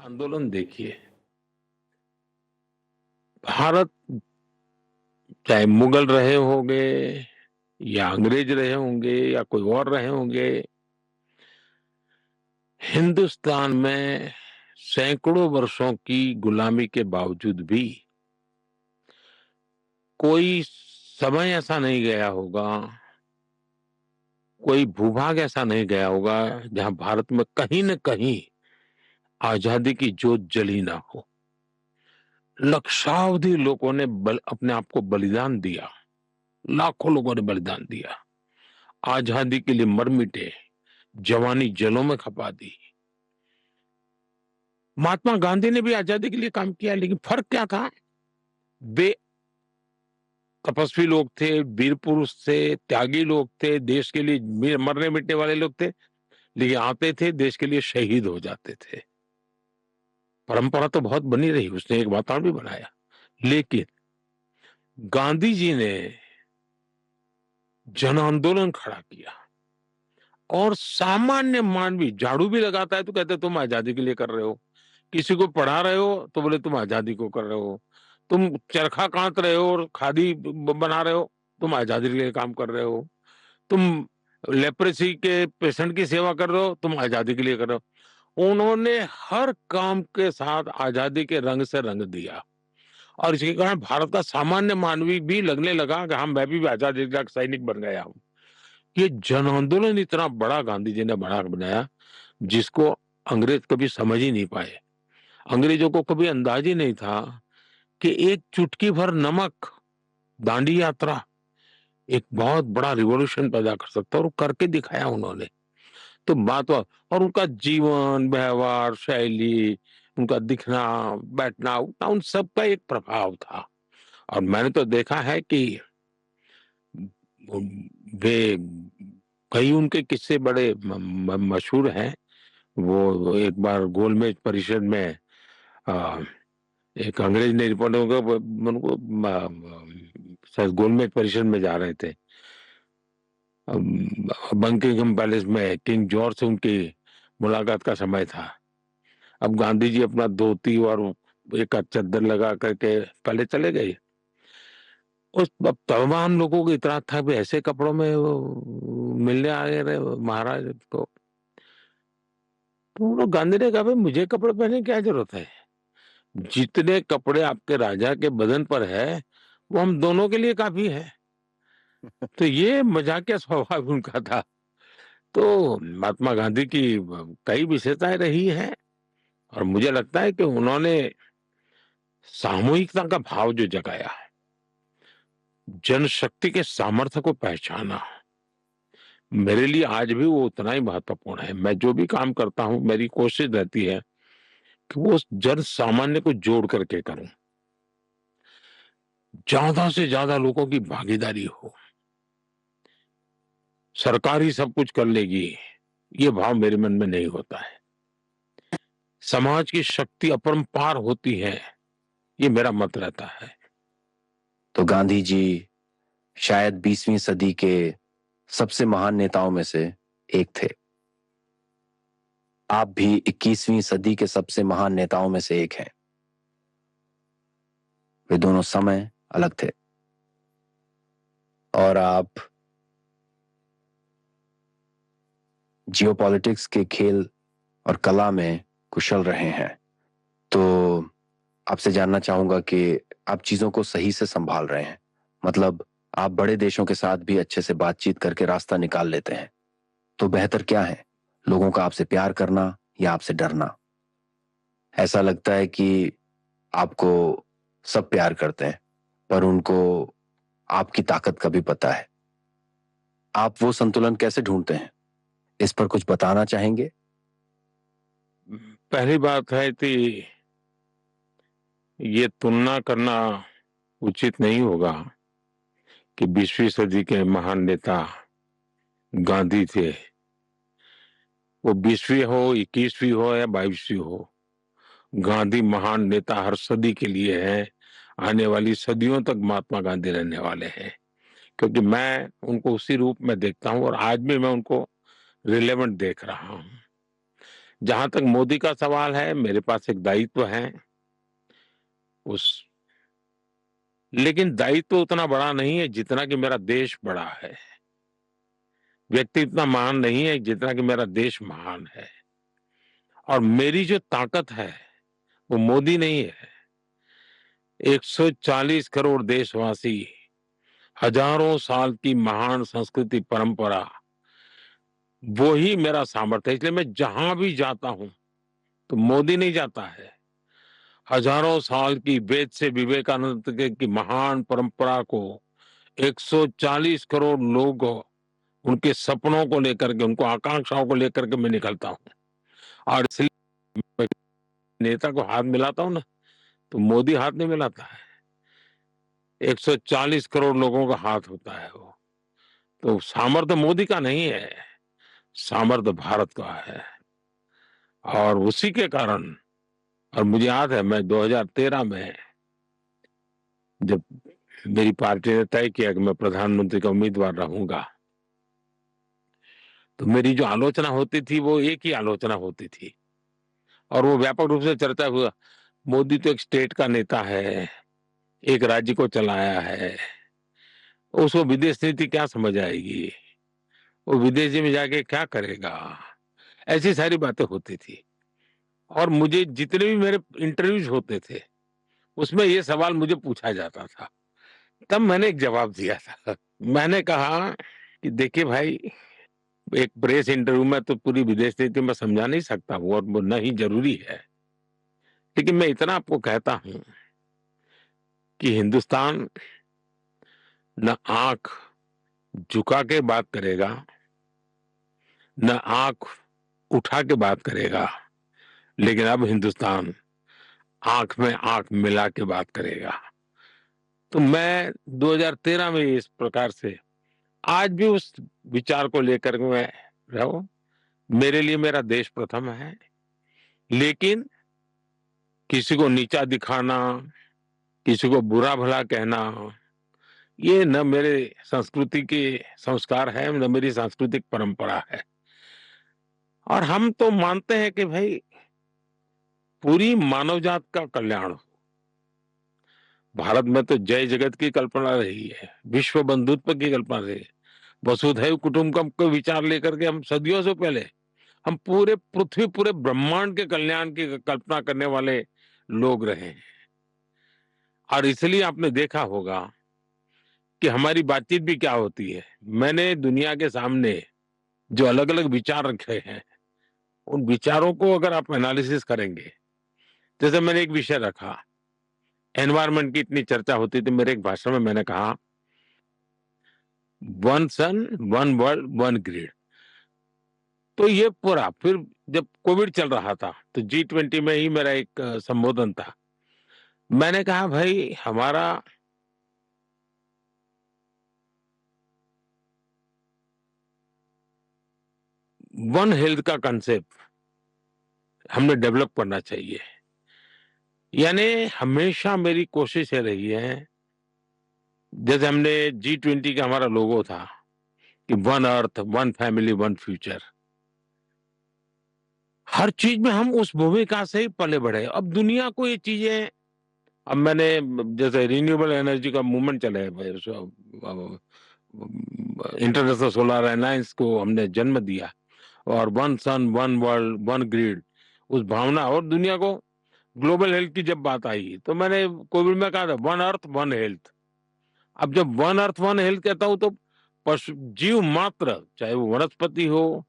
आंदोलन देखिए। भारत चाहे मुगल रहे होंगे या अंग्रेज रहे होंगे या कोई और रहे होंगे, हिंदुस्तान में सैकड़ों वर्षों की गुलामी के बावजूद भी कोई समय ऐसा नहीं गया होगा, कोई भूभाग ऐसा नहीं गया होगा जहां भारत में कहीं न कहीं आजादी की जोत जली ना हो। लक्षावधि लोगों ने अपने आप को बलिदान दिया। लाखों लोगों ने बलिदान दिया। आजादी के लिए मर मिटे, जवानी जलों में खपा दी। महात्मा गांधी ने भी आजादी के लिए काम किया, लेकिन फर्क क्या था? वे तपस्वी लोग थे, वीर पुरुष थे, त्यागी लोग थे, देश के लिए मरने मिटने वाले लोग थे, लेकिन आते थे देश के लिए शहीद हो जाते थे। परंपरा तो बहुत बनी रही, उसने एक वातावरण भी बनाया। लेकिन गांधी जी ने जन आंदोलन खड़ा किया और सामान्य मानवी झाड़ू भी लगाता है तो कहते तुम आजादी के लिए कर रहे हो। किसी को पढ़ा रहे हो तो बोले तुम आजादी को कर रहे हो। तुम चरखा काट रहे हो और खादी बना रहे हो, तुम आजादी के लिए काम कर रहे हो। तुम लेप्रेसी के पेशेंट की सेवा कर रहे हो, तुम आजादी के लिए कर रहे हो। उन्होंने हर काम के साथ आजादी के रंग से रंग दिया और इसके कारण भारत का सामान्य मानवी भी लगने लगा कि हम मैं भी आजादी का सैनिक बन गया हूं। ये जन आंदोलन इतना बड़ा गांधी जी ने बड़ा बनाया जिसको अंग्रेज कभी समझ ही नहीं पाए। अंग्रेजों को कभी अंदाज ही नहीं था कि एक चुटकी भर नमक, दांडी यात्रा एक बहुत बड़ा रिवॉल्यूशन पैदा कर सकता है, और करके दिखाया उन्होंने। तो बात और उनका जीवन व्यवहार शैली, उनका दिखना बैठना, उन सब का एक प्रभाव था। और मैंने तो देखा है कि वे कई उनके किस्से बड़े मशहूर हैं। वो एक बार गोलमेज परिषद में आ, एक अंग्रेज ने रिपोर्ट उनको शायद गोलमेज परिषद में जा रहे थे। बंकिंघम पैलेस में किंग जॉर्ज से उनकी मुलाकात का समय था। अब गांधी जी अपना धोती और एक चद्दर लगा करके पहले चले गए। उस तमाम लोगों को इतना था भी ऐसे कपड़ों में वो मिलने आ गए महाराज को। तो उन्होंने गांधी ने कहा भाई मुझे कपड़े पहनने की क्या जरूरत है? जितने कपड़े आपके राजा के बदन पर है वो हम दोनों के लिए काफी है। तो ये मजाकिया स्वभाव उनका था। तो महात्मा गांधी की कई विशेषताएं रही हैं और मुझे लगता है कि उन्होंने सामूहिकता का भाव जो जगाया, जनशक्ति के सामर्थ्य को पहचाना, मेरे लिए आज भी वो उतना ही महत्वपूर्ण है। मैं जो भी काम करता हूं मेरी कोशिश रहती है कि वो जन सामान्य को जोड़ करके करूं, ज्यादा से ज्यादा लोगों की भागीदारी हो। सरकार ही सब कुछ कर लेगी ये भाव मेरे मन में नहीं होता है। समाज की शक्ति अपरंपार होती है, ये मेरा मत रहता है। तो गांधी जी शायद 20वीं सदी के सबसे महान नेताओं में से एक थे। आप भी 21वीं सदी के सबसे महान नेताओं में से एक हैं। वे दोनों समय अलग थे और आप जियोपॉलिटिक्स के खेल और कला में कुशल रहे हैं। तो आपसे जानना चाहूंगा कि आप चीजों को सही से संभाल रहे हैं। मतलब आप बड़े देशों के साथ भी अच्छे से बातचीत करके रास्ता निकाल लेते हैं। तो बेहतर क्या है, लोगों का आपसे प्यार करना या आपसे डरना? ऐसा लगता है कि आपको सब प्यार करते हैं पर उनको आपकी ताकत का भी पता है। आप वो संतुलन कैसे ढूंढते हैं, इस पर कुछ बताना चाहेंगे? पहली बात है कि ये तुलना करना उचित नहीं होगा कि 20वीं सदी के महान नेता गांधी थे। वो 20वीं हो 21वीं हो या 22वीं हो, गांधी महान नेता हर सदी के लिए है। आने वाली सदियों तक महात्मा गांधी रहने वाले हैं, क्योंकि मैं उनको उसी रूप में देखता हूं और आज भी मैं उनको रिलेवेंट देख रहा हूं। जहां तक मोदी का सवाल है, मेरे पास एक दायित्व है उस लेकिन दायित्व उतना बड़ा नहीं है जितना कि मेरा देश बड़ा है। व्यक्ति इतना महान नहीं है जितना कि मेरा देश महान है। और मेरी जो ताकत है वो मोदी नहीं है। 140 करोड़ देशवासी, हजारों साल की महान संस्कृति परंपरा, वो ही मेरा सामर्थ्य है। इसलिए मैं जहां भी जाता हूं तो मोदी नहीं जाता है। हजारों साल की वेद से विवेकानंद की महान परंपरा को 140 करोड़ लोग, उनके सपनों को लेकर के, उनको आकांक्षाओं को लेकर के मैं निकलता हूं। और इसलिए मैं नेता को हाथ मिलाता हूं ना, तो मोदी हाथ नहीं मिलाता है। 140 करोड़ लोगों का हाथ होता है वो। तो सामर्थ्य मोदी का नहीं है, सामर्थ्य भारत का है। और उसी के कारण, और मुझे याद है मैं 2013 में जब मेरी पार्टी ने तय किया कि मैं प्रधानमंत्री का उम्मीदवार रहूंगा, तो मेरी जो आलोचना होती थी वो एक ही आलोचना होती थी और वो व्यापक रूप से चर्चा हुआ। मोदी तो एक स्टेट का नेता है, एक राज्य को चलाया है, उसको विदेश नीति क्या समझ आएगी, वो विदेश में जाके क्या करेगा, ऐसी सारी बातें होती थी। और मुझे जितने भी मेरे इंटरव्यूज होते थे उसमें ये सवाल मुझे पूछा जाता था। तब मैंने एक जवाब दिया था। मैंने कहा कि देखिए भाई, एक प्रेस इंटरव्यू में तो पूरी विदेश नीति में समझा नहीं सकता हूँ और वो नहीं जरूरी है। लेकिन मैं इतना आपको कहता हूं कि हिंदुस्तान न आंख झुका के बात करेगा, न आंख उठा के बात करेगा, लेकिन अब हिंदुस्तान आंख में आंख मिला के बात करेगा। तो मैं 2013 में इस प्रकार से आज भी उस विचार को लेकर के मैं रहा हूं। मेरे लिए मेरा देश प्रथम है, लेकिन किसी को नीचा दिखाना, किसी को बुरा भला कहना, ये न मेरे संस्कृति के संस्कार है, न मेरी सांस्कृतिक परंपरा है। और हम तो मानते हैं कि भाई पूरी मानव जात का कल्याण हो। भारत में तो जय जगत की कल्पना रही है, विश्व बंधुत्व की कल्पना रही है, वसुधैव कुटुंबकम को विचार लेकर के हम सदियों से पहले हम पूरे पृथ्वी, पूरे ब्रह्मांड के कल्याण की कल्पना करने वाले लोग रहे हैं। और इसलिए आपने देखा होगा कि हमारी बातचीत भी क्या होती है। मैंने दुनिया के सामने जो अलग अलग विचार रखे हैं, उन विचारों को अगर आप एनालिसिस करेंगे, जैसे मैंने एक विषय रखा, एनवायरमेंट की इतनी चर्चा होती थी, मेरे एक भाषण में मैंने कहा वन सन, वन वर्ल्ड, वन ग्रिड। तो ये पूरा, फिर जब कोविड चल रहा था तो G20 में ही मेरा एक संबोधन था। मैंने कहा भाई हमारा वन हेल्थ का कंसेप्ट हमने डेवलप करना चाहिए। यानी हमेशा मेरी कोशिश ये रही है, जैसे हमने G20 का हमारा लोगो था कि one earth, one family, one future. हर चीज में हम उस भूमिका से ही पले बढ़े। अब दुनिया को ये चीजें, अब मैंने जैसे रिन्यूएबल एनर्जी का मूवमेंट चला है, इंटरनेशनल सोलर अलायंस को हमने जन्म दिया, और वन सन, वन वर्ल्ड, वन ग्रिड, उस भावना। और दुनिया को ग्लोबल हेल्थ की जब बात आई तो मैंने कोविड में कहा था वन अर्थ, वन हेल्थ। अब जब वन अर्थ, वन हेल्थ कहता हूं तो पशु जीव मात्र, चाहे वो वनस्पति हो,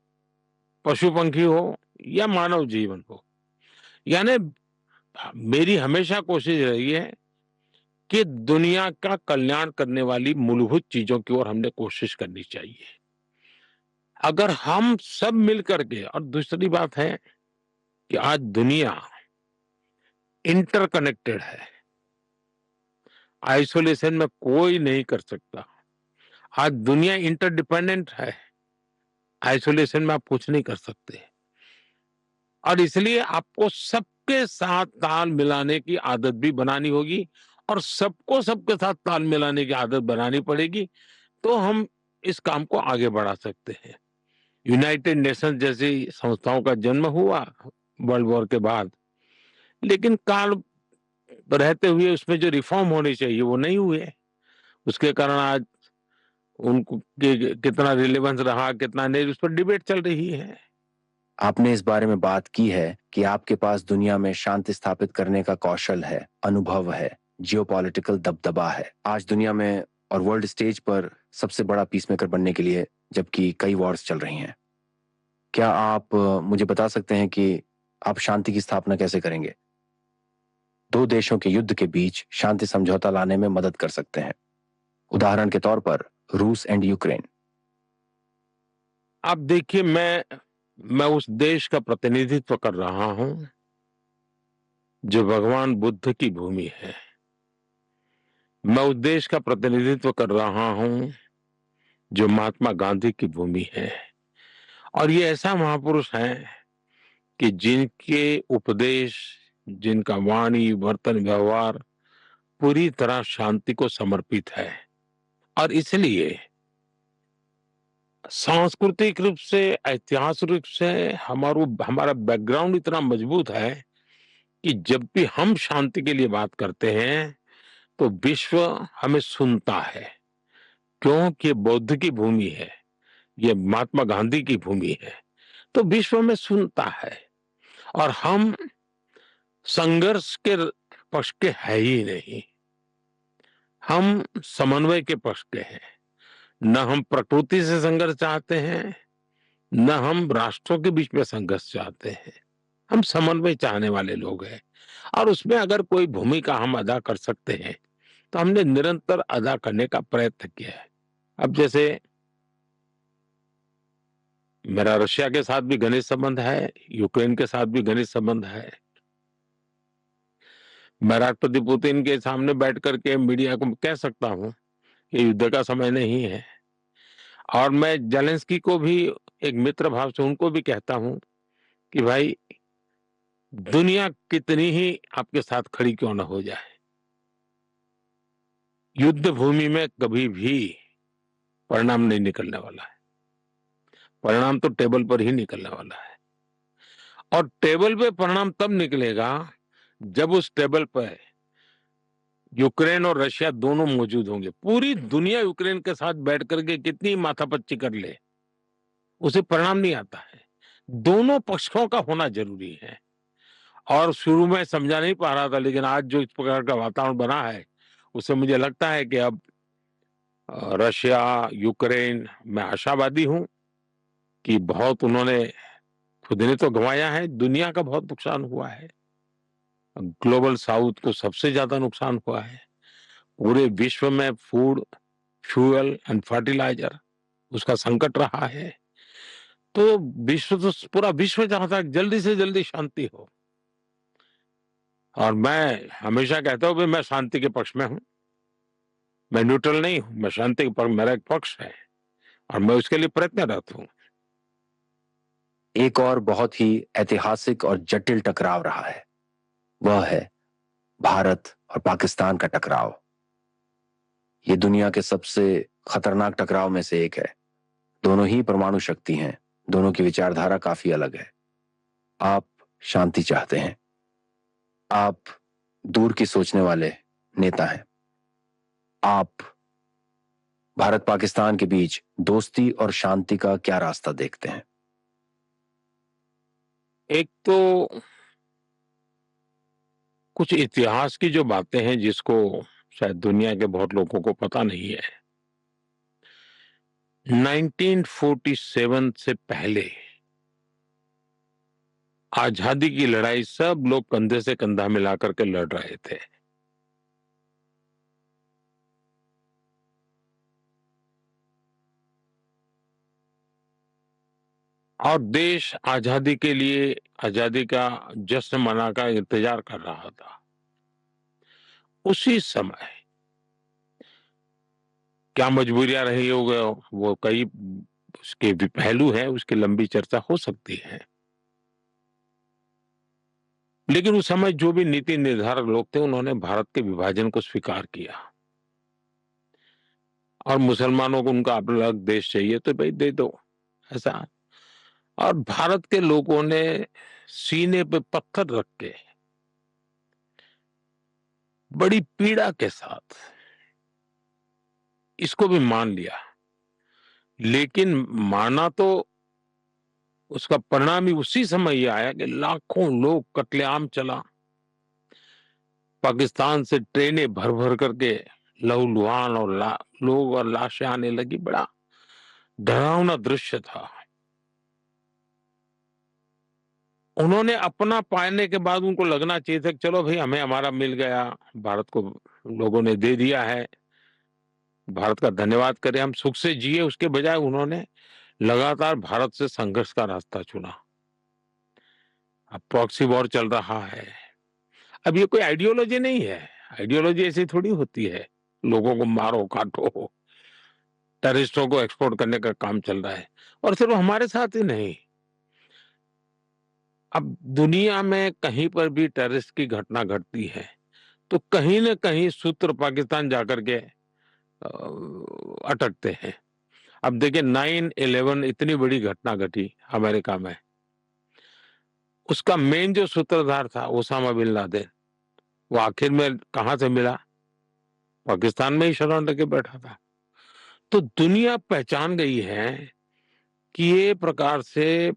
पशु पंखी हो या मानव जीवन हो, यानी मेरी हमेशा कोशिश रही है कि दुनिया का कल्याण करने वाली मूलभूत चीजों की ओर हमने कोशिश करनी चाहिए। अगर हम सब मिल करके, और दूसरी बात है कि आज दुनिया इंटरकनेक्टेड है, आइसोलेशन में कोई नहीं कर सकता। आज दुनिया इंटरडिपेंडेंट है, आइसोलेशन में आप कुछ नहीं कर सकते। और इसलिए आपको सबके साथ ताल मिलाने की आदत भी बनानी होगी, और सबको सबके साथ ताल मिलाने की आदत बनानी पड़ेगी, तो हम इस काम को आगे बढ़ा सकते हैं। यूनाइटेड नेशंस जैसी संस्थाओं का जन्म हुआ वर्ल्ड वॉर के बाद, लेकिन काल रहते हुए उसमें जो रिफॉर्म होने चाहिए वो नहीं हुए। उसके कारण आज उनको कितना रिलेवेंस रहा, कितना नहीं, उस पर डिबेट चल रही है। आपने इस बारे में बात की है कि आपके पास दुनिया में शांति स्थापित करने का कौशल है, अनुभव है, जियोपॉलिटिकल दबदबा है। आज दुनिया में और वर्ल्ड स्टेज पर सबसे बड़ा पीसमेकर बनने के लिए जबकि कई वॉर्स चल रही हैं। क्या आप मुझे बता सकते हैं कि आप शांति की स्थापना कैसे करेंगे? दो देशों के युद्ध के बीच शांति समझौता लाने में मदद कर सकते हैं। उदाहरण के तौर पर रूस एंड यूक्रेन। आप देखिए, मैं उस देश का प्रतिनिधित्व कर रहा हूं जो भगवान बुद्ध की भूमि है। मैं उस देश का प्रतिनिधित्व कर रहा हूं जो महात्मा गांधी की भूमि है। और ये ऐसा महापुरुष है कि जिनके उपदेश, जिनका वाणी, वर्तन, व्यवहार पूरी तरह शांति को समर्पित है। और इसलिए सांस्कृतिक रूप से, ऐतिहासिक रूप से हमारा बैकग्राउंड इतना मजबूत है कि जब भी हम शांति के लिए बात करते हैं तो विश्व हमें सुनता है। क्योंकि ये बौद्ध की भूमि है, ये महात्मा गांधी की भूमि है, तो विश्व में सुनता है। और हम संघर्ष के पक्ष के है ही नहीं, हम समन्वय के पक्ष के हैं। न हम प्रकृति से संघर्ष चाहते हैं, न हम राष्ट्रों के बीच में संघर्ष चाहते हैं। हम समन्वय चाहने वाले लोग हैं। और उसमें अगर कोई भूमिका हम अदा कर सकते हैं तो हमने निरंतर अदा करने का प्रयत्न किया है। अब जैसे मेरा रशिया के साथ भी घनिष्ठ संबंध है, यूक्रेन के साथ भी घनिष्ठ संबंध है। मैं राष्ट्रपति पुतिन के सामने बैठ करके मीडिया को कह सकता हूं कि युद्ध का समय नहीं है। और मैं जेलेंस्की को भी एक मित्र भाव से उनको भी कहता हूं कि भाई, दुनिया कितनी ही आपके साथ खड़ी क्यों न हो जाए, युद्ध भूमि में कभी भी परिणाम नहीं निकलने वाला है। परिणाम तो टेबल पर ही निकलने वाला है। और टेबल पे परिणाम तब निकलेगा जब उस टेबल पर यूक्रेन और रशिया दोनों मौजूद होंगे। पूरी दुनिया यूक्रेन के साथ बैठ करके कितनी माथापच्ची कर ले, उसे परिणाम नहीं आता है। दोनों पक्षों का होना जरूरी है। और शुरू में समझा नहीं पा रहा था, लेकिन आज जो इस प्रकार का वातावरण बना है उससे मुझे लगता है कि अब रशिया, यूक्रेन, मैं आशावादी हूं कि बहुत उन्होंने खुद ने तो गंवाया है, दुनिया का बहुत नुकसान हुआ है। ग्लोबल साउथ को सबसे ज्यादा नुकसान हुआ है। पूरे विश्व में फूड, फ्यूल एंड फर्टिलाइजर उसका संकट रहा है। तो पूरा विश्व चाहता है जल्दी से जल्दी शांति हो। और मैं हमेशा कहता हूं कि मैं शांति के पक्ष में हूं। मैं न्यूट्रल नहीं हूं, मैं शांति के पक्ष, मेरा एक पक्ष है और मैं उसके लिए प्रयत्नरत हूं। एक और बहुत ही ऐतिहासिक और जटिल टकराव रहा है, वह है भारत और पाकिस्तान का टकराव। ये दुनिया के सबसे खतरनाक टकराव में से एक है। दोनों ही परमाणु शक्ति हैं, दोनों की विचारधारा काफी अलग है। आप शांति चाहते हैं, आप दूर की सोचने वाले नेता हैं। आप भारत पाकिस्तान के बीच दोस्ती और शांति का क्या रास्ता देखते हैं? एक तो कुछ इतिहास की जो बातें हैं जिसको शायद दुनिया के बहुत लोगों को पता नहीं है। 1947 से पहले आजादी की लड़ाई सब लोग कंधे से कंधा मिलाकर के लड़ रहे थे। और देश आजादी के लिए, आजादी का जश्न मना का इंतजार कर रहा था। उसी समय क्या मजबूरियां रही होगी, वो कई उसके भी पहलू हैं, उसकी लंबी चर्चा हो सकती है। लेकिन उस समय जो भी नीति निर्धारक लोग थे उन्होंने भारत के विभाजन को स्वीकार किया। और मुसलमानों को उनका अलग देश चाहिए तो भाई दे दो, ऐसा और भारत के लोगों ने सीने पे पत्थर रख के बड़ी पीड़ा के साथ इसको भी मान लिया, लेकिन माना तो उसका परिणाम ही उसी समय ये आया कि लाखों लोग कत्लेआम चला। पाकिस्तान से ट्रेनें भर भर करके लहूलुहान और लोग और लाशें आने लगी। बड़ा डरावना दृश्य था। उन्होंने अपना पाने के बाद उनको लगना चाहिए था कि चलो भाई हमें हमारा मिल गया, भारत को लोगों ने दे दिया है, भारत का धन्यवाद करें, हम सुख से जिए। उसके बजाय उन्होंने लगातार भारत से संघर्ष का रास्ता चुना। अब प्रॉक्सी वॉर चल रहा है। अब ये कोई आइडियोलॉजी नहीं है। आइडियोलॉजी ऐसी थोड़ी होती है, लोगों को मारो काटो, टेररिस्टों को एक्सपोर्ट करने का काम चल रहा है। और सिर्फ हमारे साथ ही नहीं, अब दुनिया में कहीं पर भी टेररिस्ट की घटना घटती है तो कहीं न कहीं सूत्र पाकिस्तान जाकर के अटकते हैं। अब देखिए 9/11 इतनी बड़ी घटना घटी अमेरिका में, उसका मेन जो सूत्रधार था ओसामा बिन लादेन, वो आखिर में कहाँ से मिला? पाकिस्तान में ही शरण लेके बैठा था। तो दुनिया पहचान गई है कि ये प्रकार से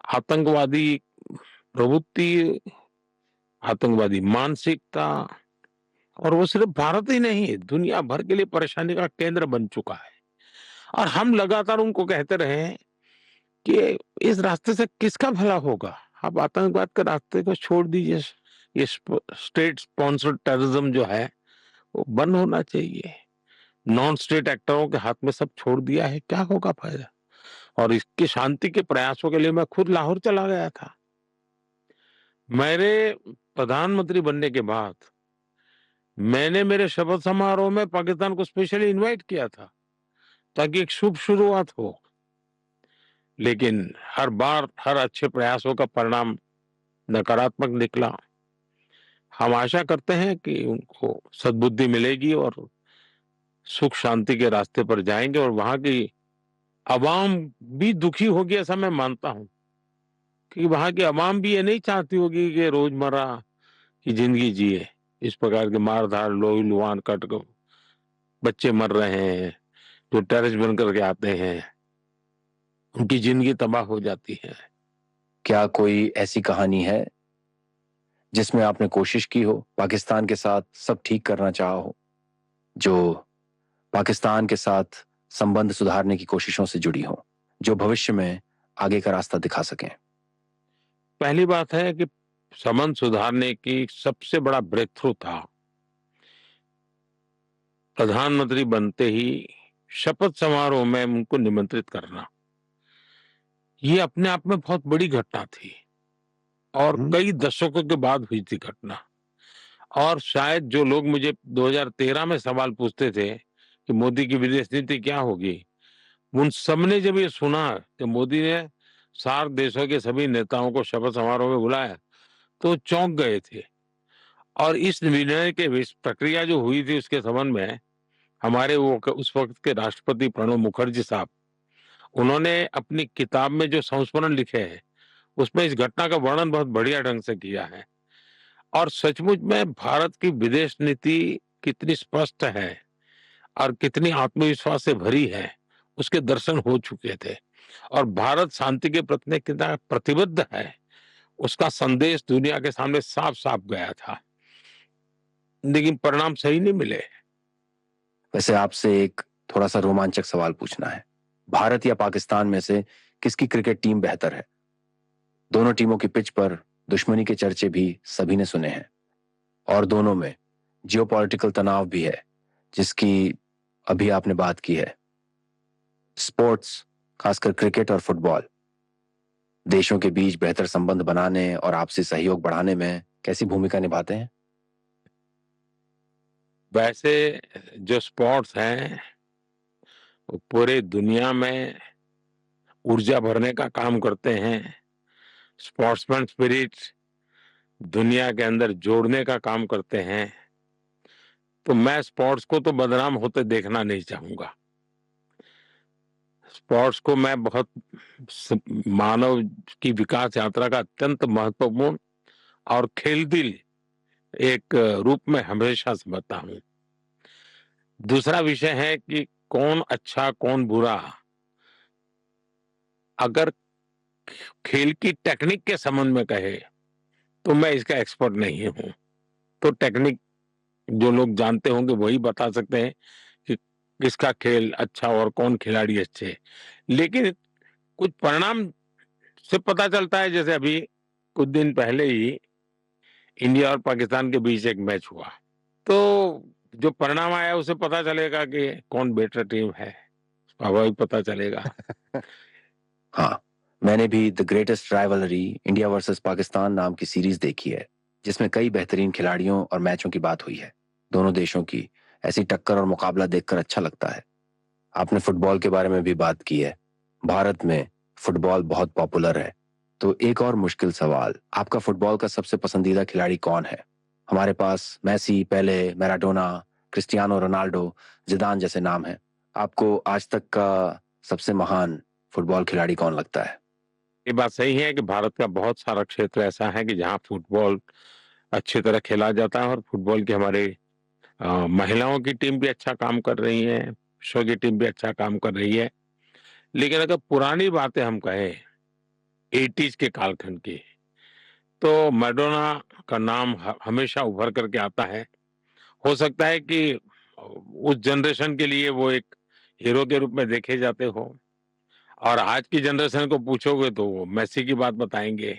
आतंकवादी प्रवृत्ति, आतंकवादी मानसिकता, और वो सिर्फ भारत ही नहीं, दुनिया भर के लिए परेशानी का केंद्र बन चुका है। और हम लगातार उनको कहते रहे हैं कि इस रास्ते से किसका भला होगा? आप आतंकवाद के रास्ते को छोड़ दीजिए। ये स्टेट स्पॉन्सर्ड टेररिज्म जो है वो बंद होना चाहिए। नॉन स्टेट एक्टरों के हाथ में सब छोड़ दिया है, क्या होगा फायदा? और इसकी शांति के प्रयासों के लिए मैं खुद लाहौर चला गया था। मेरे प्रधानमंत्री बनने के बाद मैंने मेरे शपथ समारोह में पाकिस्तान को स्पेशली इनवाइट किया था ताकि एक शुभ शुरुआत हो। लेकिन हर बार हर अच्छे प्रयासों का परिणाम नकारात्मक निकला। हम आशा करते हैं कि उनको सद्बुद्धि मिलेगी और सुख शांति के रास्ते पर जाएंगे, और वहां की अवाम भी दुखी होगी ऐसा मैं मानता हूं कि वहां की अवाम भी ये नहीं चाहती होगी कि रोजमर्रा की जिंदगी जिए। इस प्रकार के मारधाड़ लोही लुहान कट बच्चे मर रहे हैं, जो टेररिस्ट बन करके आते हैं, उनकी जिंदगी तबाह हो जाती है। क्या कोई ऐसी कहानी है जिसमें आपने कोशिश की हो, पाकिस्तान के साथ सब ठीक करना चाहा हो, जो पाकिस्तान के साथ संबंध सुधारने की कोशिशों से जुड़ी हो, जो भविष्य में आगे का रास्ता दिखा सकें? पहली बात है कि संबंध सुधारने की सबसे बड़ा ब्रेक थ्रू था प्रधानमंत्री बनते ही शपथ समारोह में उनको निमंत्रित करना। ये अपने आप में बहुत बड़ी घटना थी और कई दशकों के बाद हुई थी घटना। और शायद जो लोग मुझे 2013 में सवाल पूछते थे कि मोदी की विदेश नीति क्या होगी, उन सबने जब ये सुना कि मोदी ने सार्क देशों के सभी नेताओं को शपथ समारोह में बुलाया तो चौंक गए थे। और इस निर्णय के इस प्रक्रिया जो हुई थी उसके संबंध में हमारे वो उस वक्त के राष्ट्रपति प्रणब मुखर्जी साहब, उन्होंने अपनी किताब में जो संस्मरण लिखे हैं उसमें इस घटना का वर्णन बहुत बढ़िया ढंग से किया है। और सचमुच में भारत की विदेश नीति कितनी स्पष्ट है और कितनी आत्मविश्वास से भरी है उसके दर्शन हो चुके थे। और भारत शांति के प्रति कितना प्रतिबद्ध है उसका संदेश दुनिया के सामने साफ साफ गया था। लेकिन परिणाम सही नहीं मिले। वैसे आपसे एक थोड़ा सा रोमांचक सवाल पूछना है। भारत या पाकिस्तान में से किसकी क्रिकेट टीम बेहतर है? दोनों टीमों की पिच पर दुश्मनी के चर्चे भी सभी ने सुने हैं, और दोनों में जियोपॉलिटिकल तनाव भी है जिसकी अभी आपने बात की है। स्पोर्ट्स, खासकर क्रिकेट और फुटबॉल, देशों के बीच बेहतर संबंध बनाने और आपसी सहयोग बढ़ाने में कैसी भूमिका निभाते हैं? वैसे जो स्पोर्ट्स हैं वो पूरे दुनिया में ऊर्जा भरने का काम करते हैं। स्पोर्ट्समैन स्पिरिट दुनिया के अंदर जोड़ने का काम करते हैं। तो मैं स्पोर्ट्स को तो बदनाम होते देखना नहीं चाहूंगा। स्पोर्ट्स को मैं बहुत मानव की विकास यात्रा का अत्यंत महत्वपूर्ण और खेलदिल एक रूप में हमेशा समझता हूँ। दूसरा विषय है कि कौन अच्छा कौन बुरा, अगर खेल की टेक्निक के संबंध में कहे तो मैं इसका एक्सपर्ट नहीं हूँ। तो टेक्निक जो लोग जानते होंगे वही बता सकते हैं कि किसका खेल अच्छा और कौन खिलाड़ी अच्छे। लेकिन कुछ परिणाम से पता चलता है, जैसे अभी कुछ दिन पहले ही इंडिया और पाकिस्तान के बीच एक मैच हुआ। तो जो परिणाम आया उससे पता चलेगा कि कौन बेटर टीम है, स्वाभाविक पता चलेगा। हाँ, मैंने भी the greatest rivalry India versus Pakistan नाम की सीरीज देखी है, जिसमें कई बेहतरीन खिलाड़ियों और मैचों की बात हुई है। दोनों देशों की ऐसी टक्कर और मुकाबला देखकर अच्छा लगता है। आपने फुटबॉल के बारे में भी बात की है। भारत में फुटबॉल बहुत पॉपुलर है, तो एक और मुश्किल सवाल, आपका फुटबॉल का सबसे पसंदीदा खिलाड़ी कौन है? हमारे पास मेसी, पेले, मैराडोना, क्रिस्टियानो रोनाल्डो, जिदान जैसे नाम हैं। आपको आज तक का सबसे महान फुटबॉल खिलाड़ी कौन लगता है? ये बात सही है कि भारत का बहुत सारा क्षेत्र ऐसा है कि जहाँ फुटबॉल अच्छी तरह खेला जाता है और फुटबॉल की हमारे महिलाओं की टीम भी अच्छा काम कर रही है, पुरुषों की टीम भी अच्छा काम कर रही है। लेकिन अगर पुरानी बातें हम कहें 80s के कालखंड की, तो मैराडोना का नाम हमेशा उभर करके आता है। हो सकता है कि उस जनरेशन के लिए वो एक हीरो के रूप में देखे जाते हो, और आज की जनरेशन को पूछोगे तो वो मेसी की बात बताएंगे।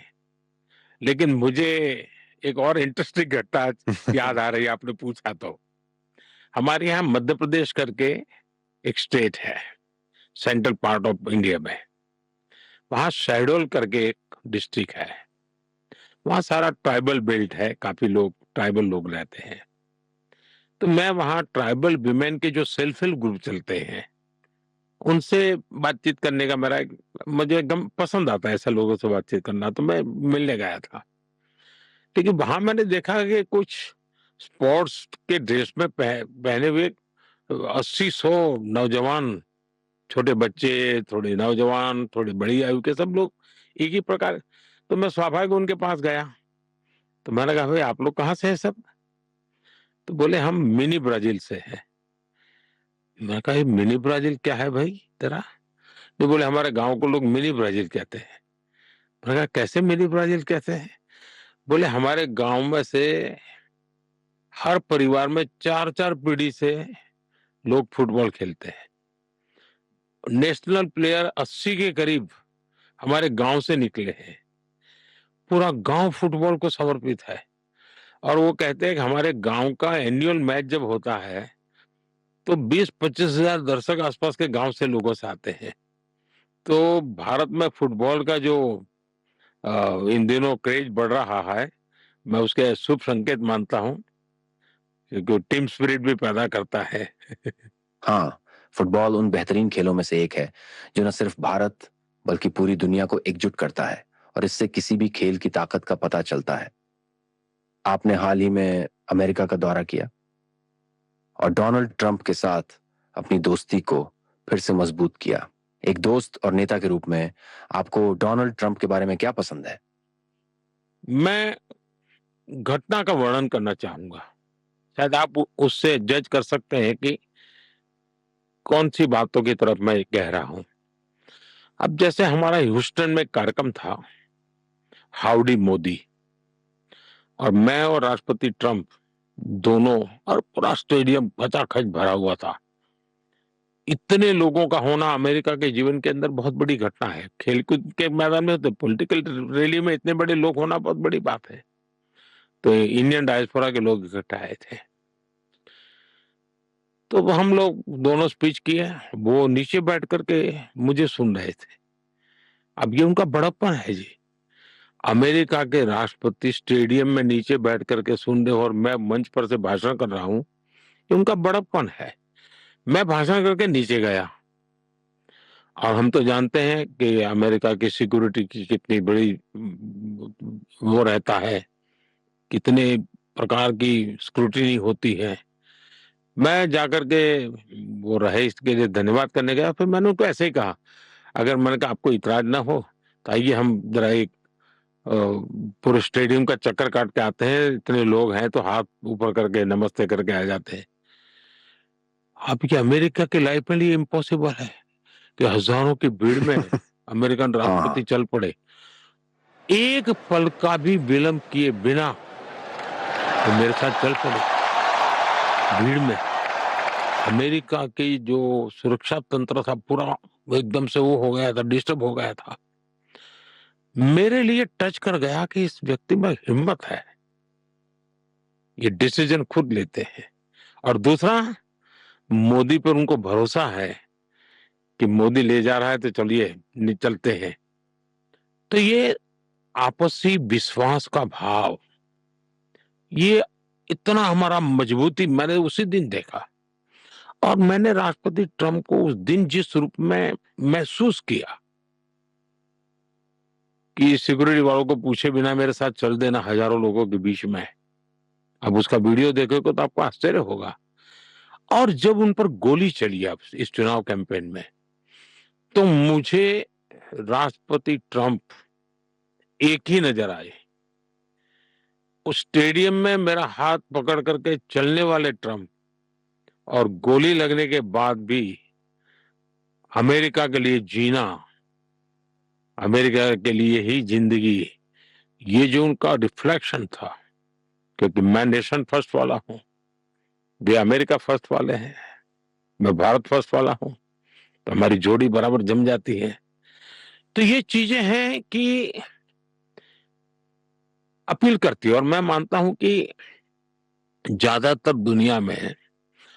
लेकिन मुझे एक और इंटरेस्टिंग घटना याद आ रही है, आपने पूछा तो। हमारे यहाँ मध्य प्रदेश करके एक स्टेट है सेंट्रल पार्ट ऑफ इंडिया में। वहां शहडोल करके एक डिस्ट्रिक्ट है। वहां सारा ट्राइबल बेल्ट है, काफी लोग ट्राइबल लोग रहते हैं। तो मैं वहां ट्राइबल विमेन के जो सेल्फ हेल्प ग्रुप चलते हैं उनसे बातचीत करने का मुझे एकदम पसंद आता है, ऐसे लोगों से बातचीत करना। तो मैं मिलने गया था, लेकिन वहां मैंने देखा कि कुछ स्पोर्ट्स के ड्रेस में पहने हुए 80-100 नौजवान, छोटे बच्चे, थोड़े नौजवान, थोड़ी बड़ी आयु के सब लोग एक ही प्रकार। तो मैं स्वाभाविक उनके पास गया। तो मैंने कहा, भाई आप लोग कहाँ से हैं सब? तो बोले हम मिनी ब्राजील से हैं। मैं कहा, ये मिनी ब्राजील क्या है भाई तेरा? तो बोले हमारे गांव को लोग मिनी ब्राजील कहते हैं। मैंने कहा, कैसे मिनी ब्राजील कहते हैं? बोले हमारे गांव में से हर परिवार में 4-4 पीढ़ी से लोग फुटबॉल खेलते हैं। नेशनल प्लेयर 80 के करीब हमारे गांव से निकले हैं। पूरा गांव फुटबॉल को समर्पित है। और वो कहते हैं कि हमारे गांव का एनुअल मैच जब होता है तो 20-25 हजार दर्शक आसपास के गांव से लोगों से आते हैं। तो भारत में फुटबॉल का जो इन दिनों क्रेज बढ़ रहा है, मैं उसके शुभ संकेत मानता हूं, क्योंकि टीम स्पिरिट भी पैदा करता है। हाँ, फुटबॉल उन बेहतरीन खेलों में से एक है जो न सिर्फ भारत बल्कि पूरी दुनिया को एकजुट करता है, और इससे किसी भी खेल की ताकत का पता चलता है। आपने हाल ही में अमेरिका का दौरा किया और डोनाल्ड ट्रंप के साथ अपनी दोस्ती को फिर से मजबूत किया। एक दोस्त और नेता के रूप में आपको डोनाल्ड ट्रंप के बारे में क्या पसंद है? मैं घटना का वर्णन करना चाहूंगा, शायद आप उससे जज कर सकते हैं कि कौन सी बातों की तरफ मैं कह रहा हूं। अब जैसे हमारा ह्यूस्टन में एक कार्यक्रम था, हाउडी मोदी, और मैं और राष्ट्रपति ट्रंप दोनों, और पूरा स्टेडियम खचाखच भरा हुआ था। इतने लोगों का होना अमेरिका के जीवन के अंदर बहुत बड़ी घटना है। खेलकूद के मैदान में, तो पॉलिटिकल रैली में इतने बड़े लोग होना बहुत बड़ी बात है। तो इंडियन डायस्पोरा के लोग इकट्ठा आए थे। तो हम लोग दोनों स्पीच किए, वो नीचे बैठ करके मुझे सुन रहे थे। अब ये उनका बड़प्पन है जी। अमेरिका के राष्ट्रपति स्टेडियम में नीचे बैठ करके सुन रहे हो और मैं मंच पर से भाषण कर रहा हूं, ये उनका बड़प्पन है। मैं भाषण करके नीचे गया, और हम तो जानते हैं कि अमेरिका की सिक्योरिटी की कितनी बड़ी वो रहता है, कितने प्रकार की स्क्रूटिनी होती है। मैं जाकर के वो रहे इसके लिए धन्यवाद करने गया, फिर मैंने उनको ऐसे ही कहा, अगर मैंने कहा आपको इतराज़ ना हो, तो आइए हम ज़रा एक अ, पूरे स्टेडियम का चक्कर काट के आते हैं, इतने लोग हैं तो हाथ ऊपर करके नमस्ते करके आ जाते हैं। अब ये अमेरिका की लाइफ में ये इम्पॉसिबल है कि हज़ारों की भीड़ में अमेरिकन हाँ, राष्ट्रपति हाँ। चल पड़े। एक पल का भी विलंब किए बिना वो मेरे साथ चल पड़े, भीड़ में। अमेरिका की जो सुरक्षा तंत्र था पूरा वो एकदम से वो हो गया था, डिस्टर्ब हो गया था। मेरे लिए टच कर गया कि इस व्यक्ति में हिम्मत है, ये डिसीजन खुद लेते हैं। और दूसरा, मोदी पर उनको भरोसा है कि मोदी ले जा रहा है तो चलिए चलते हैं। तो ये आपसी विश्वास का भाव, ये इतना हमारा मजबूती मैंने उसी दिन देखा। और मैंने राष्ट्रपति ट्रंप को उस दिन जिस रूप में महसूस किया कि सिक्योरिटी वालों को पूछे बिना मेरे साथ चल देना हजारों लोगों के बीच में। अब उसका वीडियो देखोगे तो आपको आश्चर्य होगा। और जब उन पर गोली चली अब इस चुनाव कैंपेन में, तो मुझे राष्ट्रपति ट्रंप एक ही नजर आए। उस स्टेडियम में मेरा हाथ पकड़ करके चलने वाले ट्रंप और गोली लगने के बाद भी अमेरिका के लिए जीना, अमेरिका के लिए ही जिंदगी, ये जो उनका रिफ्लेक्शन था, क्योंकि मैं नेशन फर्स्ट वाला हूं, वे अमेरिका फर्स्ट वाले हैं, मैं भारत फर्स्ट वाला हूं, तो हमारी जोड़ी बराबर जम जाती है। तो ये चीजें हैं कि अपील करती है। और मैं मानता हूं कि ज्यादातर दुनिया में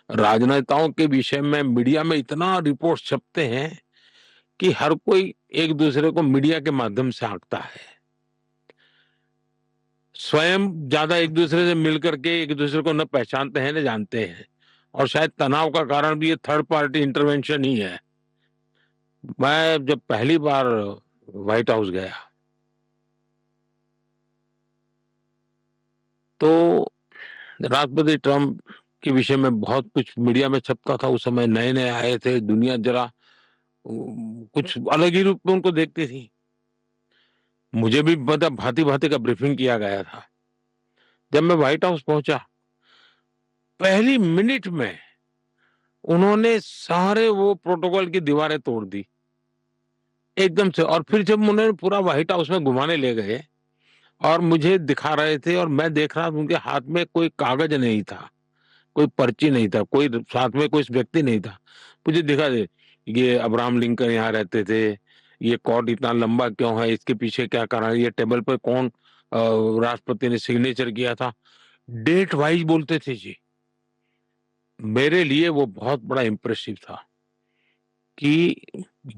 राजनेताओं के विषय में मीडिया में इतना रिपोर्ट छपते हैं कि हर कोई एक दूसरे को मीडिया के माध्यम से आंकता है, स्वयं ज्यादा एक दूसरे से मिल करके एक दूसरे को न पहचानते हैं न जानते हैं। और शायद तनाव का कारण भी ये थर्ड पार्टी इंटरवेंशन ही है। मैं जब पहली बार व्हाइट हाउस गया तो राष्ट्रपति ट्रंप के विषय में बहुत कुछ मीडिया में छपता था। उस समय नए नए आए थे, दुनिया जरा कुछ अलग ही रूप में उनको देखती थी। मुझे भी मतलब भांति भांति का ब्रीफिंग किया गया था। जब मैं व्हाइट हाउस पहुंचा, पहली मिनट में उन्होंने सारे वो प्रोटोकॉल की दीवारें तोड़ दी एकदम से। और फिर जब उन्होंने पूरा व्हाइट हाउस में घुमाने ले गए और मुझे दिखा रहे थे और मैं देख रहा था, उनके हाथ में कोई कागज नहीं था, कोई पर्ची नहीं था, कोई साथ में कोई व्यक्ति नहीं था। मुझे दिखा दे, ये अब्राहम लिंकन यहाँ रहते थे, ये कोर्ट इतना लंबा क्यों है, इसके पीछे क्या कारण है, ये टेबल पे कौन राष्ट्रपति ने सिग्नेचर किया था, डेट वाइज बोलते थे जी। मेरे लिए वो बहुत बड़ा इम्प्रेसिव था कि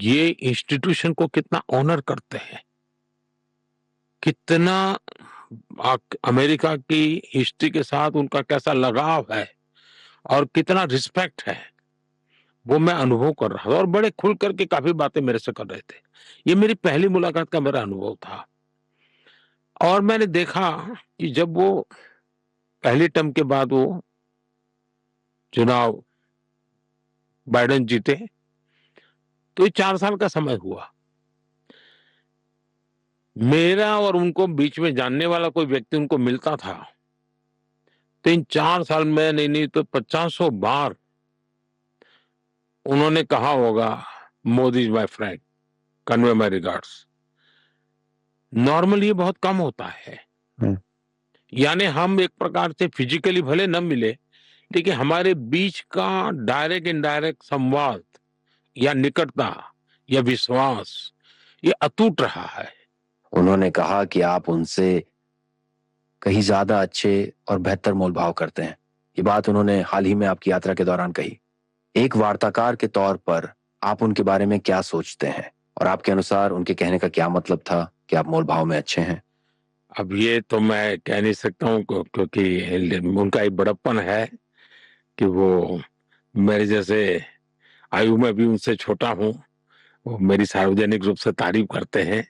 ये इंस्टीट्यूशन को कितना ऑनर करते हैं, कितना अमेरिका की हिस्ट्री के साथ उनका कैसा लगाव है और कितना रिस्पेक्ट है, वो मैं अनुभव कर रहा था। और बड़े खुल करके काफी बातें मेरे से कर रहे थे। ये मेरी पहली मुलाकात का मेरा अनुभव था। और मैंने देखा कि जब वो पहली टर्म के बाद वो चुनाव बाइडेन जीते, तो ये 4 साल का समय हुआ। मेरा और उनको बीच में जानने वाला कोई व्यक्ति उनको मिलता था, तो इन 4 साल में नहीं तो 50 बार उन्होंने कहा होगा, Modi is my friend, convey my regards. Normally ये बहुत कम होता है। यानी हम एक प्रकार से फिजिकली भले न मिले, लेकिन हमारे बीच का डायरेक्ट इनडायरेक्ट संवाद या निकटता या विश्वास, ये अटूट रहा है। उन्होंने कहा कि आप उनसे कहीं ज्यादा अच्छे और बेहतर मोलभाव करते हैं। ये बात उन्होंने हाल ही में आपकी यात्रा के दौरान कही। एक वार्ताकार के तौर पर आप उनके बारे में क्या सोचते हैं और आपके अनुसार उनके कहने का क्या मतलब था कि आप मोलभाव में अच्छे हैं? अब ये तो मैं कह नहीं सकता हूँ क्योंकि उनका एक बड़प्पन है कि वो मेरे जैसे आयु में भी उनसे छोटा हूँ। वो मेरी सार्वजनिक रूप से तारीफ करते हैं,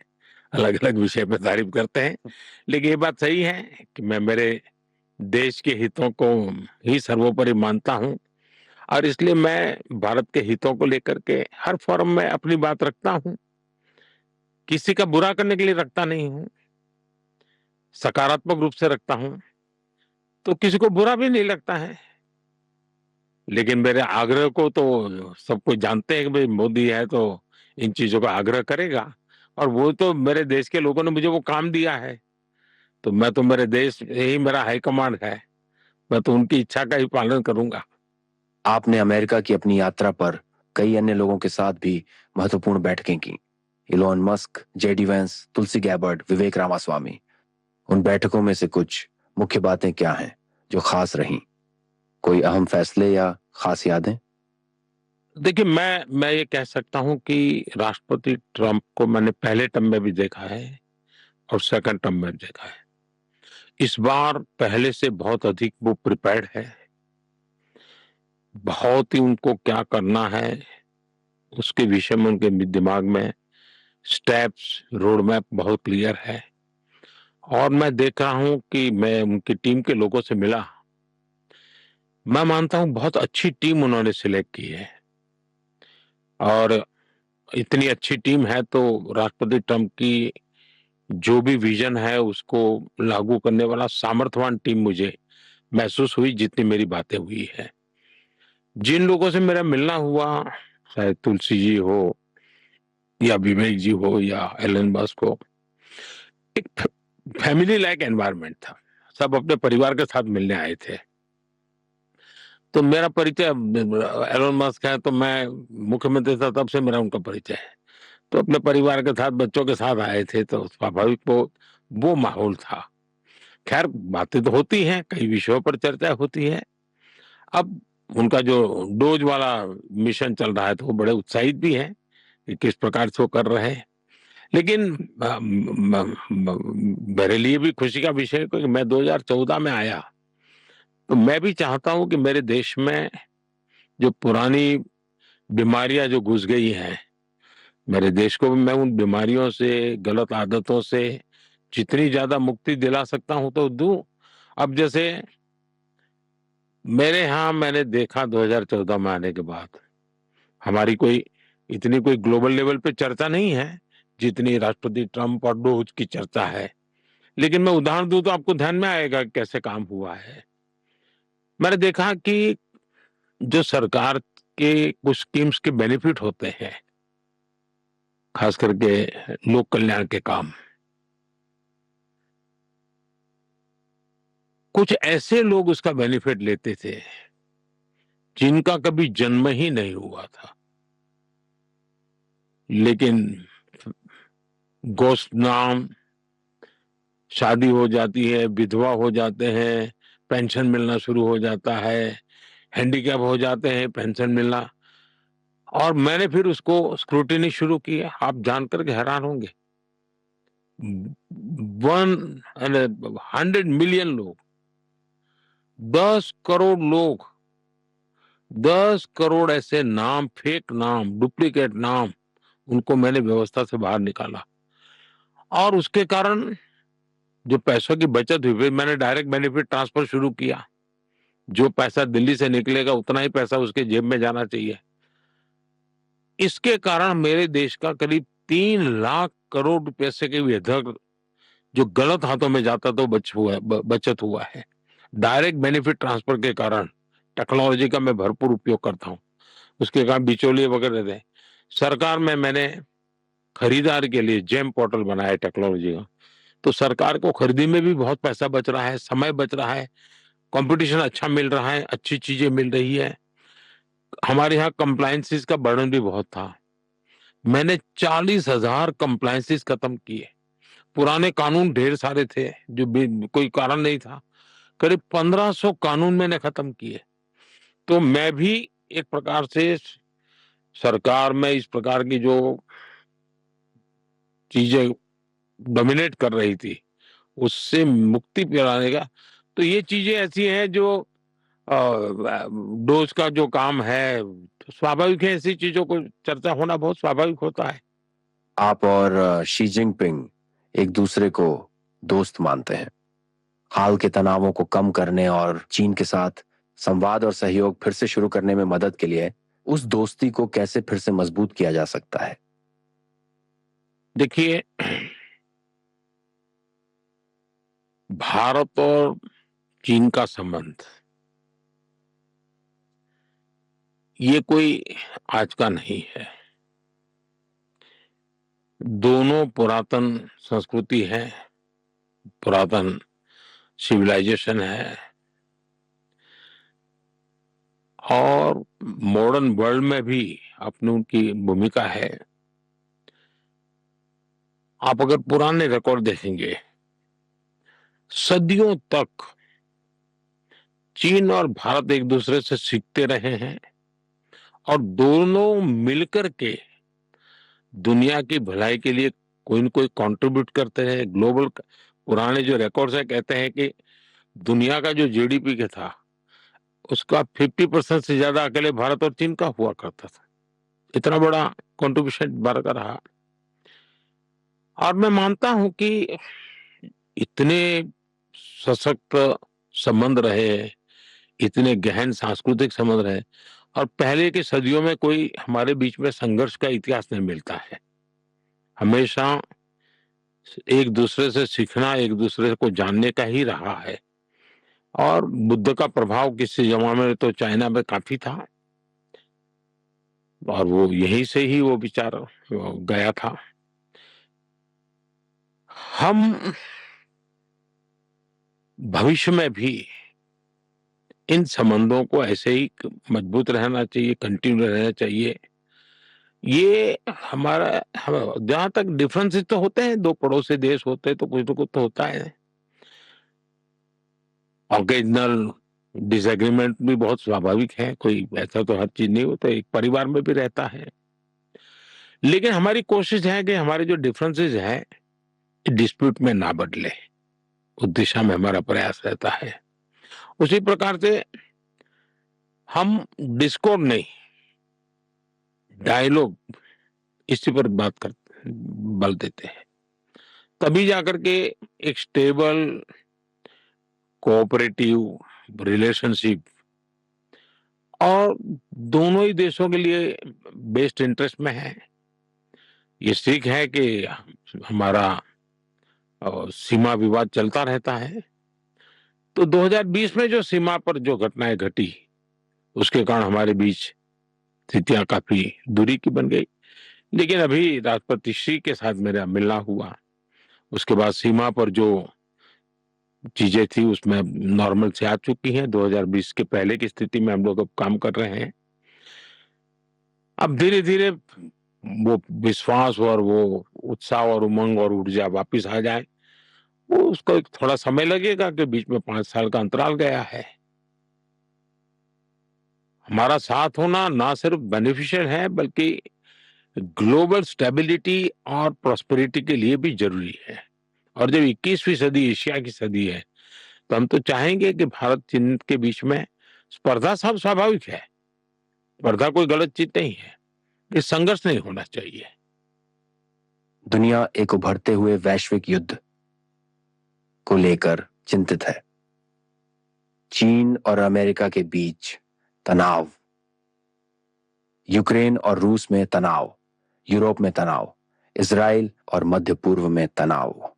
अलग-अलग विषय पे तारीफ करते हैं। लेकिन ये बात सही है कि मैं मेरे देश के हितों को ही सर्वोपरि मानता हूँ। और इसलिए मैं भारत के हितों को लेकर के हर फोरम में अपनी बात रखता हूँ। किसी का बुरा करने के लिए रखता नहीं हूँ, सकारात्मक रूप से रखता हूँ, तो किसी को बुरा भी नहीं लगता है। लेकिन मेरे आग्रह को तो सब कोई जानते हैं कि भाई मोदी है तो इन चीज़ों का आग्रह करेगा, और वो तो मेरे देश के लोगों ने मुझे वो काम दिया है, तो मैं तो मेरे देश यही मेरा हाई कमांड है, मैं तो उनकी इच्छा का ही पालन करूँगा। आपने अमेरिका की अपनी यात्रा पर कई अन्य लोगों के साथ भी महत्वपूर्ण बैठकें की। इलॉन मस्क, जेडी वेंस, तुलसी गैबर्ट, विवेक रामास्वामी। उन बैठकों में से कुछ मुख्य बातें क्या हैं जो खास रहीं? कोई अहम फैसले या खास यादें? देखिए, मैं ये कह सकता हूँ कि राष्ट्रपति ट्रंप को मैंने पहले टर्म में भी देखा है और सेकंड टर्म में भी देखा है। इस बार पहले से बहुत अधिक वो प्रिपेयर्ड है। बहुत ही उनको क्या करना है, उसके विषय में उनके दिमाग में स्टेप्स, रोड मैप बहुत क्लियर है। और मैं देख रहा हूँ कि मैं उनकी टीम के लोगों से मिला। मैं मानता हूँ बहुत अच्छी टीम उन्होंने सिलेक्ट की है, और इतनी अच्छी टीम है तो राष्ट्रपति ट्रंप की जो भी विजन है उसको लागू करने वाला सामर्थ्यवान टीम मुझे महसूस हुई जितनी मेरी बातें हुई है। जिन लोगों से मेरा मिलना हुआ, चाहे तुलसी जी हो या विवेक जी हो या एलन मस्क हो, एक फैमिली लाइक एनवायरनमेंट था। सब अपने परिवार के साथ मिलने आए थे। तो मेरा परिचय एलन मस्क है तो मैं मुख्यमंत्री था तब से मेरा उनका परिचय है। तो अपने परिवार के साथ, बच्चों के साथ आए थे तो स्वाभाविक वो माहौल था। खैर बातें तो होती हैं, कई विषयों पर चर्चा होती है। अब उनका जो डोज वाला मिशन चल रहा है तो वो बड़े उत्साहित भी हैं कि किस प्रकार से वो कर रहे हैं। लेकिन मेरे लिए भी खुशी का विषय है कि मैं 2014 में आया, तो मैं भी चाहता हूँ कि मेरे देश में जो पुरानी बीमारियां जो घुस गई हैं, मेरे देश को भी मैं उन बीमारियों से, गलत आदतों से जितनी ज्यादा मुक्ति दिला सकता हूं तो दूं। अब जैसे मेरे यहाँ मैंने देखा 2014 में आने के बाद हमारी कोई इतनी कोई ग्लोबल लेवल पे चर्चा नहीं है जितनी राष्ट्रपति ट्रंप और डोज की चर्चा है। लेकिन मैं उदाहरण दूं तो आपको ध्यान में आएगा कि कैसे काम हुआ है। मैंने देखा कि जो सरकार के कुछ स्कीम्स के बेनिफिट होते हैं, खास करके लोक कल्याण के काम, कुछ ऐसे लोग उसका बेनिफिट लेते थे जिनका कभी जन्म ही नहीं हुआ था, लेकिन गोश्त नाम, शादी हो जाती है, विधवा हो जाते हैं, पेंशन मिलना शुरू हो जाता है, हैंडीकैप हो जाते हैं, पेंशन मिलना। और मैंने फिर उसको स्क्रूटिनी शुरू किया। आप जानकर के हैरान होंगे, 100 मिलियन लोग, 10 करोड़ लोग, 10 करोड़ ऐसे नाम, फेक नाम, डुप्लीकेट नाम, उनको मैंने व्यवस्था से बाहर निकाला। और उसके कारण जो पैसों की बचत हुई, फिर मैंने डायरेक्ट बेनिफिट ट्रांसफर शुरू किया। जो पैसा दिल्ली से निकलेगा उतना ही पैसा उसके जेब में जाना चाहिए। इसके कारण मेरे देश का करीब 3 लाख करोड़ रुपए से भी अधिक जो गलत हाथों में जाता तो बचत हुआ है। डायरेक्ट बेनिफिट ट्रांसफर के कारण टेक्नोलॉजी का मैं भरपूर उपयोग करता हूँ। उसके कारण बिचौलिए वगैरह थे। सरकार में मैंने खरीदार के लिए जेम पोर्टल बनाया टेक्नोलॉजी का, तो सरकार को खरीदी में भी बहुत पैसा बच रहा है, समय बच रहा है, कंपटीशन अच्छा मिल रहा है, अच्छी चीजें मिल रही है। हमारे यहाँ कंप्लायंसेस का बर्डन भी बहुत था। मैंने 40,000 कंप्लायंसेस खत्म किए। पुराने कानून ढेर सारे थे जो कोई कारण नहीं था, करीब 1500 कानून मैंने खत्म किए। तो मैं भी एक प्रकार से सरकार में इस प्रकार की जो चीजें डोमिनेट कर रही थी उससे मुक्ति दिलाने का, तो ये चीजें ऐसी हैं जो डोज का जो काम है, तो स्वाभाविक है ऐसी चीजों को चर्चा होना बहुत स्वाभाविक होता है। आप और शी जिनपिंग एक दूसरे को दोस्त मानते हैं। हाल के तनावों को कम करने और चीन के साथ संवाद और सहयोग फिर से शुरू करने में मदद के लिए उस दोस्ती को कैसे फिर से मजबूत किया जा सकता है? देखिए, भारत और चीन का संबंध ये कोई आज का नहीं है। दोनों पुरातन संस्कृति है, पुरातन सिविलाइजेशन है और मॉडर्न वर्ल्ड में भी अपनी उनकी भूमिका है। आप अगर पुराने रिकॉर्ड देखेंगे, सदियों तक चीन और भारत एक दूसरे से सीखते रहे हैं और दोनों मिलकर के दुनिया की भलाई के लिए कोई न कोई कंट्रीब्यूट करते रहे। ग्लोबल पुराने जो रिकॉर्ड्स है कहते हैं कि दुनिया का जो जीडीपी का था उसका 50% से ज्यादा अकेले भारत और चीन का हुआ करता था। इतना बड़ा कंट्रीब्यूशन भारत का रहा। और मैं मानता हूं कि इतने सशक्त संबंध रहे, इतने गहन सांस्कृतिक संबंध रहे और पहले की सदियों में कोई हमारे बीच में संघर्ष का इतिहास नहीं मिलता है। हमेशा एक दूसरे से सीखना, एक दूसरे को जानने का ही रहा है। और बुद्ध का प्रभाव किसी जमाने में तो चाइना में काफी था और वो यहीं से ही वो विचार गया था। हम भविष्य में भी इन संबंधों को ऐसे ही मजबूत रहना चाहिए, कंटिन्यू रहना चाहिए। ये हमारा जहां तक डिफरेंसेस तो होते हैं, दो पड़ोसी देश होते हैं तो कुछ ना कुछ तो होता है। ऑकेजनल डिसएग्रीमेंट भी बहुत स्वाभाविक है, कोई ऐसा तो हर चीज नहीं होता, एक परिवार में भी रहता है। लेकिन हमारी कोशिश है कि हमारे जो डिफरेंसेस हैं डिस्प्यूट में ना बदले, उस दिशा में हमारा प्रयास रहता है। उसी प्रकार से हम डिस्कोर्ड नहीं, डायलॉग, इसी पर बात कर बल देते हैं, तभी जाकर के एक स्टेबल कोऑपरेटिव रिलेशनशिप और दोनों ही देशों के लिए बेस्ट इंटरेस्ट में है। ये सीख है कि हमारा सीमा विवाद चलता रहता है। तो 2020 में जो सीमा पर जो घटनाएं घटी उसके कारण हमारे बीच स्थितियां काफी दूरी की बन गई। लेकिन अभी राष्ट्रपति श्री के साथ मेरा मिलना हुआ, उसके बाद सीमा पर जो चीजें थी उसमें नॉर्मल से आ चुकी हैं। 2020 के पहले की स्थिति में हम लोग अब काम कर रहे हैं। अब धीरे धीरे वो विश्वास और वो उत्साह और उमंग और ऊर्जा वापिस आ जाए, वो उसको एक थोड़ा समय लगेगा कि बीच में 5 साल का अंतराल गया है। हमारा साथ होना ना सिर्फ बेनिफिशियल है बल्कि ग्लोबल स्टेबिलिटी और प्रॉस्पेरिटी के लिए भी जरूरी है। और जब 21वीं सदी एशिया की सदी है तो हम तो चाहेंगे कि भारत चीन के बीच में स्पर्धा सब स्वाभाविक है, स्पर्धा कोई गलत चीज नहीं है, ये संघर्ष नहीं होना चाहिए। दुनिया एक उभरते हुए वैश्विक युद्ध को लेकर चिंतित है। चीन और अमेरिका के बीच तनाव, यूक्रेन और रूस में तनाव, यूरोप में तनाव, इजराइल और मध्य पूर्व में तनाव।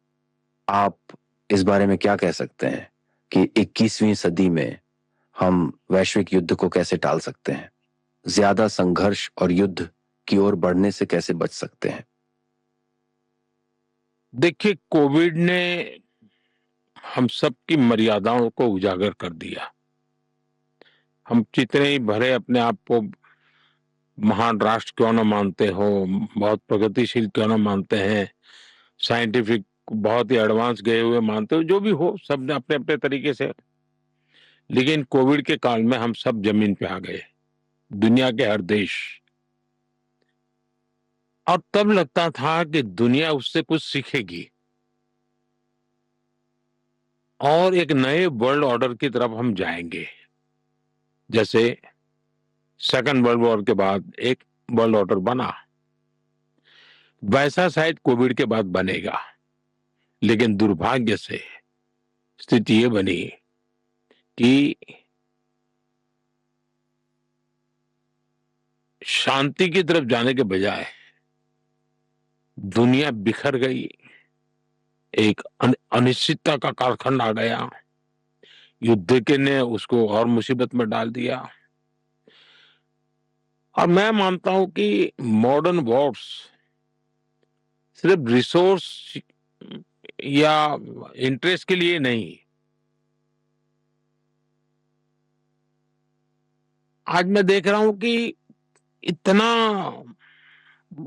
आप इस बारे में क्या कह सकते हैं कि 21वीं सदी में हम वैश्विक युद्ध को कैसे टाल सकते हैं? ज्यादा संघर्ष और युद्ध की ओर बढ़ने से कैसे बच सकते हैं? देखिए, कोविड ने हम सबकी मर्यादाओं को उजागर कर दिया। हम जितने ही भरे अपने आप को महान राष्ट्र क्यों न मानते हो, बहुत प्रगतिशील क्यों न मानते हैं, साइंटिफिक बहुत ही एडवांस गए हुए मानते हो, जो भी हो, सब ने अपने अपने तरीके से। लेकिन कोविड के काल में हम सब जमीन पे आ गए, दुनिया के हर देश। और तब लगता था कि दुनिया उससे कुछ सीखेगी और एक नए वर्ल्ड ऑर्डर की तरफ हम जाएंगे। जैसे सेकंड वर्ल्ड वॉर के बाद एक वर्ल्ड ऑर्डर बना, वैसा शायद कोविड के बाद बनेगा। लेकिन दुर्भाग्य से स्थिति ये बनी कि शांति की तरफ जाने के बजाय दुनिया बिखर गई, एक अनिश्चितता का कालखंड आ गया, युद्ध के ने उसको और मुसीबत में डाल दिया। और मैं मानता हूं कि मॉडर्न वॉर्स सिर्फ रिसोर्स या इंटरेस्ट के लिए नहीं, आज मैं देख रहा हूं कि इतना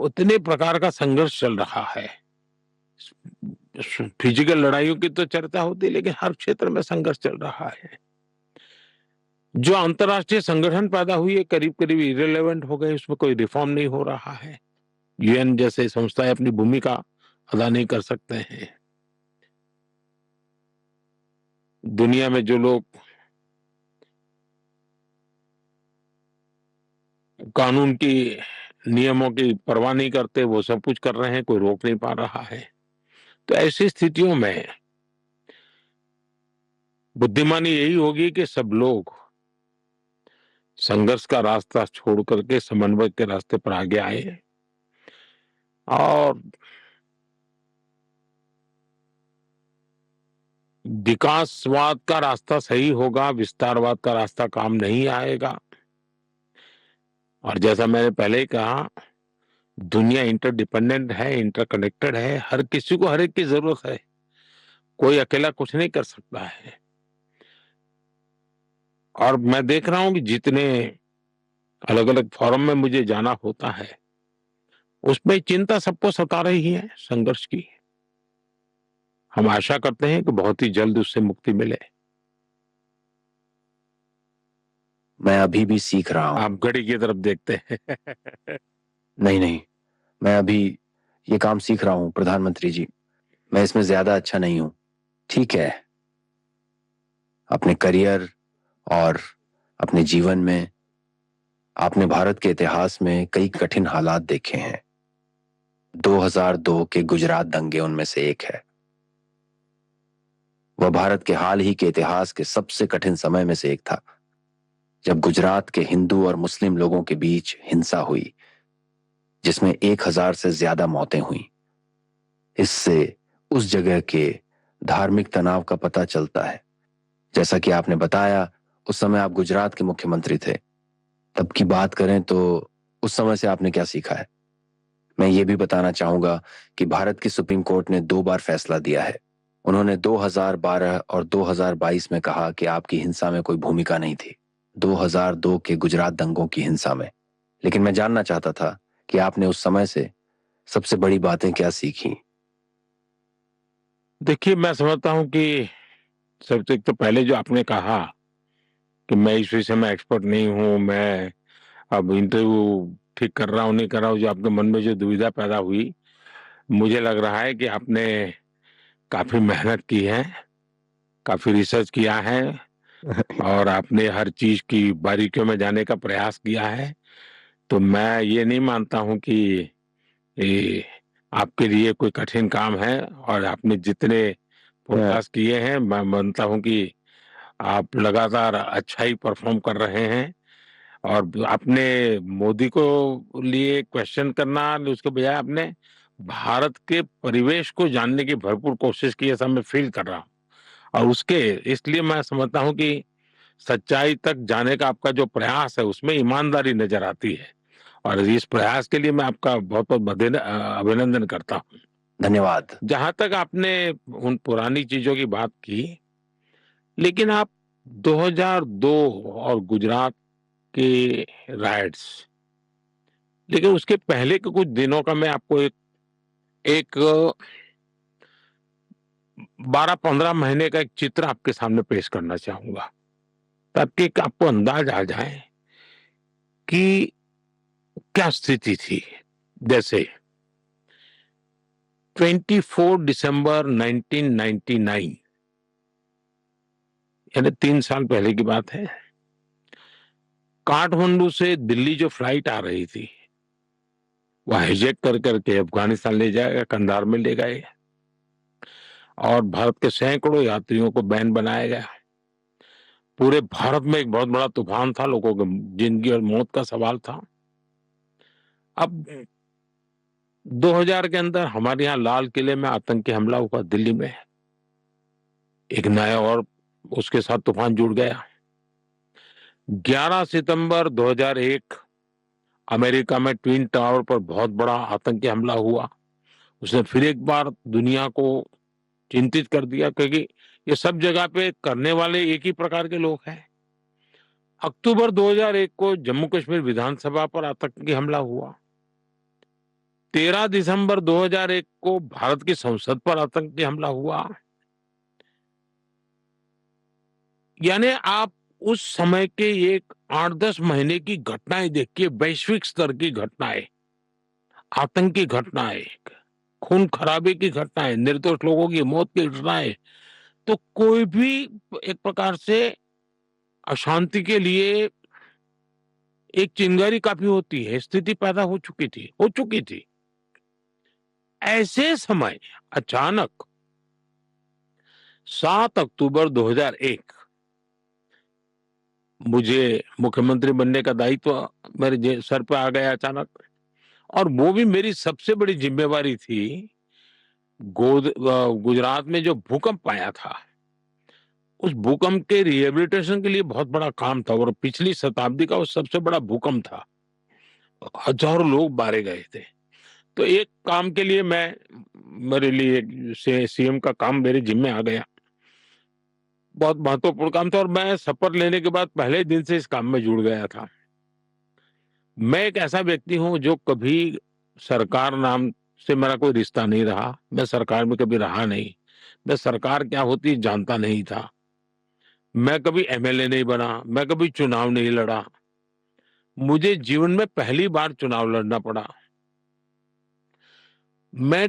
उतने प्रकार का संघर्ष चल रहा है। फिजिकल लड़ाइयों की तो चर्चा होती है, लेकिन हर क्षेत्र में संघर्ष चल रहा है। जो अंतर्राष्ट्रीय संगठन पैदा हुई है करीब करीब इरेलेवेंट हो गए, उसमें कोई रिफॉर्म नहीं हो रहा है। यूएन जैसे संस्थाएं अपनी भूमिका अदा नहीं कर सकते हैं। दुनिया में जो लोग कानून की नियमों की परवाह नहीं करते, वो सब कुछ कर रहे हैं, कोई रोक नहीं पा रहा है। तो ऐसी स्थितियों में बुद्धिमानी यही होगी कि सब लोग संघर्ष का रास्ता छोड़ करके समन्वय के रास्ते पर आगे आए और विकासवाद का रास्ता सही होगा, विस्तारवाद का रास्ता काम नहीं आएगा। और जैसा मैंने पहले ही कहा, दुनिया इंटरडिपेंडेंट है, इंटरकनेक्टेड है, हर किसी को हर एक की जरूरत है, कोई अकेला कुछ नहीं कर सकता है। और मैं देख रहा हूं कि जितने अलग अलग फोरम में मुझे जाना होता है, उसमें चिंता सबको सता रही है संघर्ष की। हम आशा करते हैं कि बहुत ही जल्द उससे मुक्ति मिले। मैं अभी भी सीख रहा हूं। आप घड़ी की तरफ देखते हैं। नहीं, मैं अभी ये काम सीख रहा हूं प्रधानमंत्री जी। मैं इसमें ज्यादा अच्छा नहीं हूं। ठीक है, अपने करियर और अपने जीवन में आपने भारत के इतिहास में कई कठिन हालात देखे हैं। 2002 के गुजरात दंगे उनमें से एक है। वह भारत के हाल ही के इतिहास के सबसे कठिन समय में से एक था, जब गुजरात के हिंदू और मुस्लिम लोगों के बीच हिंसा हुई, जिसमें 1000 से ज्यादा मौतें हुई। इससे उस जगह के धार्मिक तनाव का पता चलता है। जैसा कि आपने बताया, उस समय आप गुजरात के मुख्यमंत्री थे। तब की बात करें तो उस समय से आपने क्या सीखा है? मैं ये भी बताना चाहूंगा कि भारत की सुप्रीम कोर्ट ने 2 बार फैसला दिया है। उन्होंने 2012 और 2022 में कहा कि आपकी हिंसा में कोई भूमिका नहीं थी, 2002 के गुजरात दंगों की हिंसा में। लेकिन मैं जानना चाहता था कि आपने उस समय से सबसे बड़ी बातें क्या सीखी? देखिए, मैं समझता हूं कि सबसे तो पहले जो आपने कहा कि मैं इस विषय में एक्सपर्ट नहीं हूं, मैं अब इंटरव्यू ठीक कर रहा हूं नहीं कर रहा हूं, जो आपके मन में जो दुविधा पैदा हुई, मुझे लग रहा है कि आपने काफी मेहनत की है, काफी रिसर्च किया है और आपने हर चीज की बारीकियों में जाने का प्रयास किया है। तो मैं ये नहीं मानता हूं कि ये आपके लिए कोई कठिन काम है, और आपने जितने प्रयास किए हैं, मैं मानता हूं कि आप लगातार अच्छा ही परफॉर्म कर रहे हैं। और आपने मोदी को लिए क्वेश्चन करना, उसके बजाय आपने भारत के परिवेश को जानने की भरपूर कोशिश की, ऐसा मैं फील कर रहा हूँ। और उसके इसलिए मैं समझता हूँ कि सच्चाई तक जाने का आपका जो प्रयास है, उसमें ईमानदारी नजर आती है। और इस प्रयास के लिए मैं आपका बहुत बहुत अभिनंदन करता हूँ। धन्यवाद। जहां तक आपने उन पुरानी चीजों की बात की, लेकिन आप 2002 और गुजरात के राइट्स, लेकिन उसके पहले के कुछ दिनों का मैं आपको एक 12-15 महीने का एक चित्र आपके सामने पेश करना चाहूंगा, ताकि आपको अंदाज आ जाए कि क्या स्थिति थी। जैसे 24 दिसंबर 1999, यानी 3 साल पहले की बात है, काठमांडू से दिल्ली जो फ्लाइट आ रही थी, वह हाईजैक कर करके अफगानिस्तान ले जाएगा, कंधार में ले गए और भारत के सैकड़ों यात्रियों को बैन बनाया गया। पूरे भारत में एक बहुत बड़ा तूफान था, लोगों के जिंदगी और मौत का सवाल था। अब 2000 के अंदर हमारे यहाँ लाल किले में आतंकी हमला हुआ दिल्ली में, एक नया और उसके साथ तूफान जुड़ गया। 11 सितंबर 2001 अमेरिका में ट्विन टावर पर बहुत बड़ा आतंकी हमला हुआ। उसने फिर एक बार दुनिया को चिंतित कर दिया, क्योंकि ये सब जगह पे करने वाले एक ही प्रकार के लोग हैं। अक्टूबर 2001 को जम्मू कश्मीर विधानसभा पर आतंकी हमला हुआ। 13 दिसंबर 2001 को भारत की संसद पर आतंकी हमला हुआ। यानी आप उस समय के एक 8-10 महीने की घटनाएं देखिए, वैश्विक स्तर की घटनाएं, आतंकी घटनाएं, खून खराबे की घटनाएं, निर्दोष लोगों की मौत की घटनाएं, तो कोई भी एक प्रकार से अशांति के लिए एक चिंगारी काफी होती है, स्थिति पैदा हो चुकी थी। ऐसे समय अचानक 7 अक्टूबर 2001 मुझे मुख्यमंत्री बनने का दायित्व मेरे सर पे आ गया अचानक, और वो भी मेरी सबसे बड़ी जिम्मेवारी थी। गुजरात में जो भूकंप आया था, उस भूकंप के रिहेबिलिटेशन के लिए बहुत बड़ा काम था, और पिछली शताब्दी का वो सबसे बड़ा भूकंप था। हजारों लोग मारे गए थे। तो एक काम के लिए मेरे लिए सीएम का काम मेरे जिम्मे आ गया। बहुत महत्वपूर्ण काम था, और मैं शपथ लेने के बाद पहले दिन से इस काम में जुड़ गया था। मैं एक ऐसा व्यक्ति हूं जो कभी सरकार नाम से मेरा कोई रिश्ता नहीं रहा। मैं सरकार में कभी रहा नहीं। मैं सरकार क्या होती है जानता नहीं था। मैं कभी एमएलए नहीं बना। मैं कभी चुनाव नहीं लड़ा। मुझे जीवन में पहली बार चुनाव लड़ना पड़ा। मैं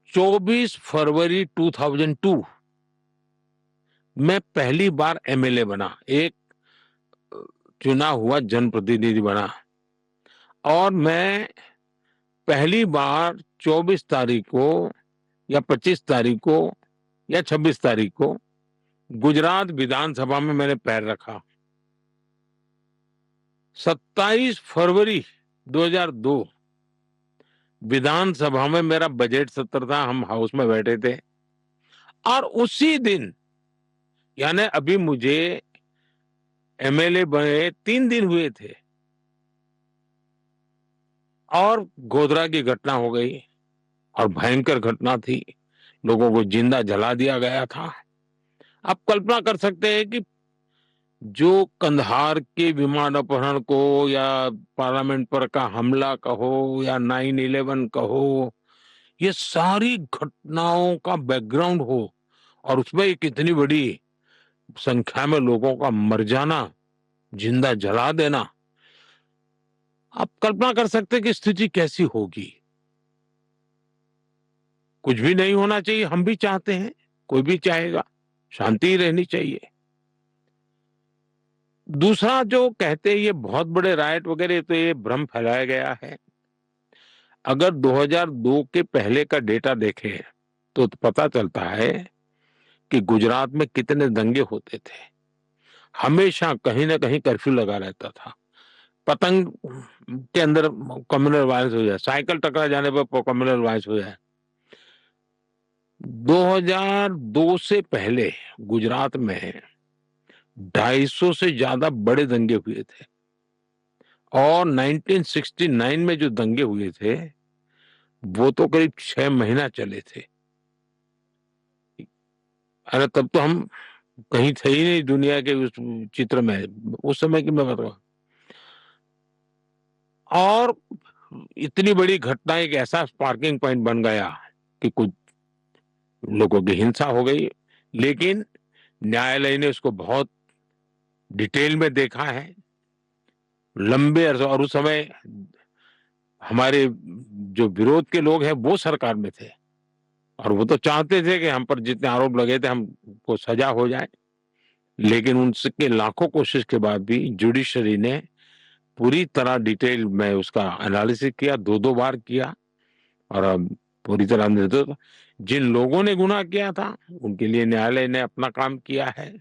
24 फरवरी 2002 मैं पहली बार एमएलए बना, एक चुना हुआ जनप्रतिनिधि बना, और मैं पहली बार 24 तारीख को या 25 तारीख को या 26 तारीख को गुजरात विधानसभा में मैंने पैर रखा। 27 फरवरी 2002 विधानसभा में मेरा बजट सत्र था। हम हाउस में बैठे थे, और उसी दिन, यानी अभी मुझे एमएलए बने 3 दिन हुए थे, और गोधरा की घटना हो गई, और भयंकर घटना थी। लोगों को जिंदा जला दिया गया था। आप कल्पना कर सकते हैं कि जो कंधार के विमान अपहरण को, या पार्लियामेंट पर का हमला कहो, या 9/11 कहो, ये सारी घटनाओं का बैकग्राउंड हो, और उसमें एक इतनी बड़ी संख्या में लोगों का मर जाना, जिंदा जला देना, आप कल्पना कर सकते हैं कि स्थिति कैसी होगी। कुछ भी नहीं होना चाहिए, हम भी चाहते हैं, कोई भी चाहेगा, शांति ही रहनी चाहिए। दूसरा जो कहते हैं ये बहुत बड़े राइट वगैरह, तो ये भ्रम फैलाया गया है। अगर 2002 के पहले का डेटा देखें तो पता चलता है कि गुजरात में कितने दंगे होते थे। हमेशा कहीं ना कहीं कर्फ्यू लगा रहता था। पतंग के अंदर कम्युनल वायलेंस हो जाए, साइकिल टकरा जाने पर कम्युनल वायलेंस हो जाए। 2002 से पहले गुजरात में 250 से ज्यादा बड़े दंगे हुए थे, और 1969 में जो दंगे हुए थे वो तो करीब 6 महीना चले थे। अरे तब तो हम कहीं थे ही नहीं दुनिया के उस चित्र में, उस समय की मैं बताऊं। और इतनी बड़ी घटना एक ऐसा स्पार्किंग पॉइंट बन गया कि कुछ लोगों की हिंसा हो गई, लेकिन न्यायालय ने उसको बहुत डिटेल में देखा है, लंबे अरसे। और उस समय हमारे जो विरोध के लोग हैं वो सरकार में थे, और वो तो चाहते थे कि हम पर जितने आरोप लगे थे हमको सजा हो जाए। लेकिन उनके लाखों कोशिश के बाद भी जुडिशरी ने पूरी तरह डिटेल में उसका एनालिसिस किया, 2-2 बार किया, और अब पूरी तरह निर्दोष जिन लोगों ने गुनाह किया था उनके लिए न्यायालय ने अपना काम किया है।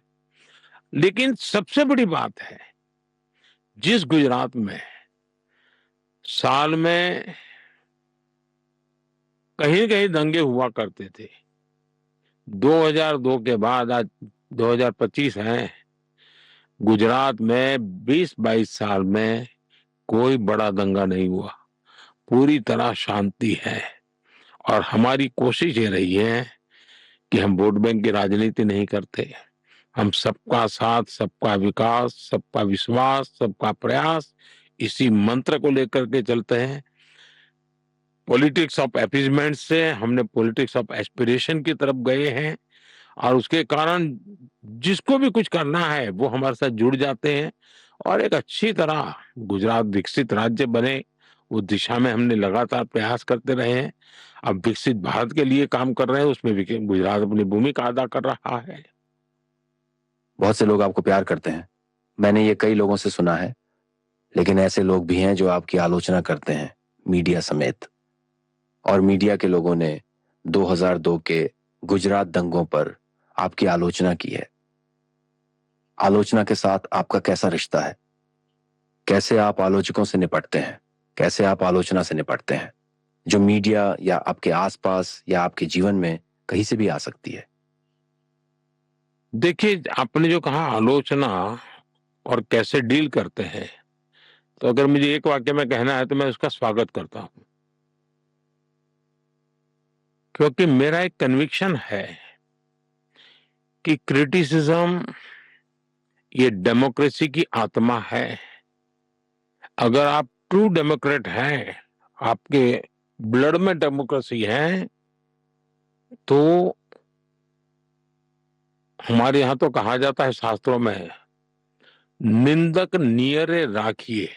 लेकिन सबसे बड़ी बात है, जिस गुजरात में साल में कहीं-कहीं दंगे हुआ करते थे। 2002 के बाद आज 2025 है। गुजरात में 20-22 साल में कोई बड़ा दंगा नहीं हुआ। पूरी तरह शांति है और हमारी कोशिश ये रही है कि हम वोट बैंक की राजनीति नहीं करते। हम सबका साथ, सबका विकास, सबका विश्वास, सबका प्रयास इसी मंत्र को लेकर के चलते हैं। पॉलिटिक्स ऑफ अपीजमेंट से हमने पॉलिटिक्स ऑफ एस्पिरेशन की तरफ गए हैं और उसके कारण जिसको भी कुछ करना है वो हमारे साथ जुड़ जाते हैं और एक अच्छी तरह गुजरात विकसित राज्य बने उस दिशा में हमने लगातार प्रयास करते रहे हैं। अब विकसित भारत के लिए काम कर रहे हैं, उसमें गुजरात अपनी भूमिका अदा कर रहा है। बहुत से लोग आपको प्यार करते हैं, मैंने ये कई लोगों से सुना है, लेकिन ऐसे लोग भी हैं जो आपकी आलोचना करते हैं, मीडिया समेत। और मीडिया के लोगों ने 2002 के गुजरात दंगों पर आपकी आलोचना की है। आलोचना के साथ आपका कैसा रिश्ता है? कैसे आप आलोचकों से निपटते हैं? कैसे आप आलोचना से निपटते हैं, जो मीडिया या आपके आसपास या आपके जीवन में कहीं से भी आ सकती है? देखिए, आपने जो कहा आलोचना और कैसे डील करते हैं, तो अगर मुझे एक वाक्य में कहना है तो मैं उसका स्वागत करता हूं, क्योंकि मेरा एक कन्विक्शन है कि क्रिटिसिज्म ये डेमोक्रेसी की आत्मा है। अगर आप ट्रू डेमोक्रेट हैं, आपके ब्लड में डेमोक्रेसी है, तो हमारे यहां तो कहा जाता है शास्त्रों में, निंदक नियरे राखिए।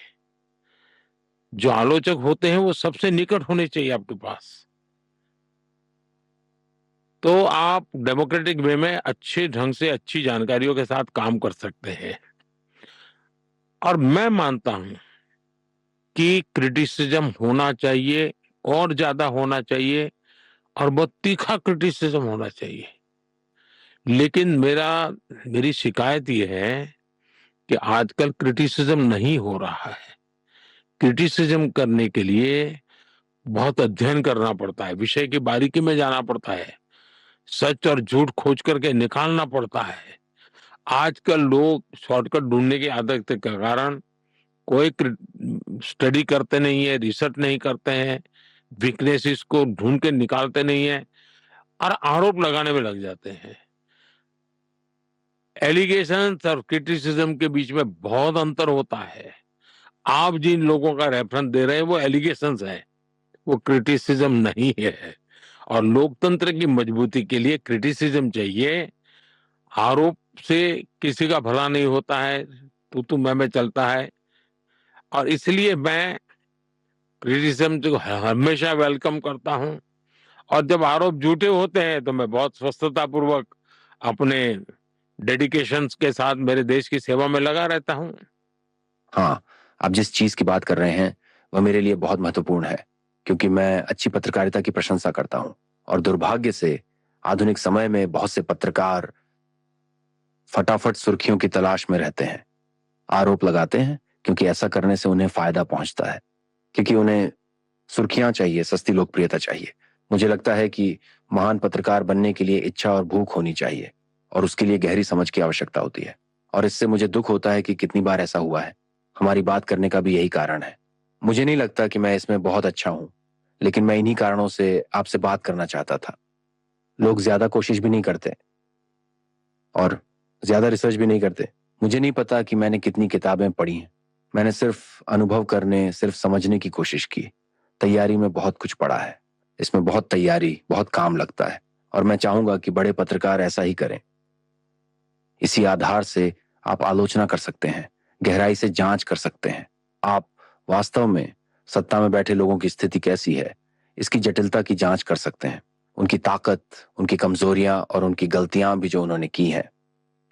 जो आलोचक होते हैं वो सबसे निकट होने चाहिए आपके पास, तो आप डेमोक्रेटिक वे में अच्छे ढंग से अच्छी जानकारियों के साथ काम कर सकते हैं। और मैं मानता हूं कि क्रिटिसिज्म होना चाहिए और ज्यादा होना चाहिए और बहुत तीखा क्रिटिसिज्म होना चाहिए। लेकिन मेरी शिकायत ये है कि आजकल क्रिटिसिज्म नहीं हो रहा है। क्रिटिसिज्म करने के लिए बहुत अध्ययन करना पड़ता है, विषय की बारीकी में जाना पड़ता है, सच और झूठ खोज करके निकालना पड़ता है। आजकल लोग शॉर्टकट ढूंढने की आदत के कारण कोई स्टडी करते नहीं है, रिसर्च नहीं करते हैं, वीकनेसेस को ढूंढ के निकालते नहीं है और आरोप लगाने में लग जाते हैं। एलिगेशंस और क्रिटिसिज्म के बीच में बहुत अंतर होता है। आप जिन लोगों का रेफरेंस दे रहे हैं वो एलिगेशंस है, वो क्रिटिसिज्म नहीं है। और लोकतंत्र की मजबूती के लिए क्रिटिसिज्म चाहिए। आरोप से किसी का भला नहीं होता है, तू मैं चलता है। और इसलिए मैं क्रिटिसिज्म को हमेशा वेलकम करता हूं और जब आरोप झूठे होते हैं तो मैं बहुत स्वस्थता पूर्वक अपने डेडिकेशंस के साथ मेरे देश की सेवा में लगा रहता हूं। हाँ, आप जिस चीज की बात कर रहे हैं वह मेरे लिए बहुत महत्वपूर्ण है, क्योंकि मैं अच्छी पत्रकारिता की प्रशंसा करता हूं और दुर्भाग्य से आधुनिक समय में बहुत से पत्रकार फटाफट सुर्खियों की तलाश में रहते हैं, आरोप लगाते हैं क्योंकि ऐसा करने से उन्हें फायदा पहुंचता है, क्योंकि उन्हें सुर्खियां चाहिए, सस्ती लोकप्रियता चाहिए। मुझे लगता है कि महान पत्रकार बनने के लिए इच्छा और भूख होनी चाहिए और उसके लिए गहरी समझ की आवश्यकता होती है। और इससे मुझे दुख होता है कि कितनी बार ऐसा हुआ है। हमारी बात करने का भी यही कारण है। मुझे नहीं लगता कि मैं इसमें बहुत अच्छा हूं, लेकिन मैं इन्हीं कारणों से आपसे बात करना चाहता था। लोग ज्यादा कोशिश भी नहीं करते और ज्यादा रिसर्च भी नहीं करते। मुझे नहीं पता कि मैंने कितनी किताबें पढ़ी हैं। मैंने सिर्फ अनुभव करने, सिर्फ समझने की कोशिश की। तैयारी में बहुत कुछ पढ़ा है। इसमें बहुत तैयारी, बहुत काम लगता है और मैं चाहूंगा कि बड़े पत्रकार ऐसा ही करें। इसी आधार से आप आलोचना कर सकते हैं, गहराई से जांच कर सकते हैं। आप वास्तव में सत्ता में बैठे लोगों की स्थिति कैसी है, इसकी जटिलता की जांच कर सकते हैं, उनकी ताकत, उनकी कमजोरियां और उनकी गलतियां भी जो उन्होंने की हैं।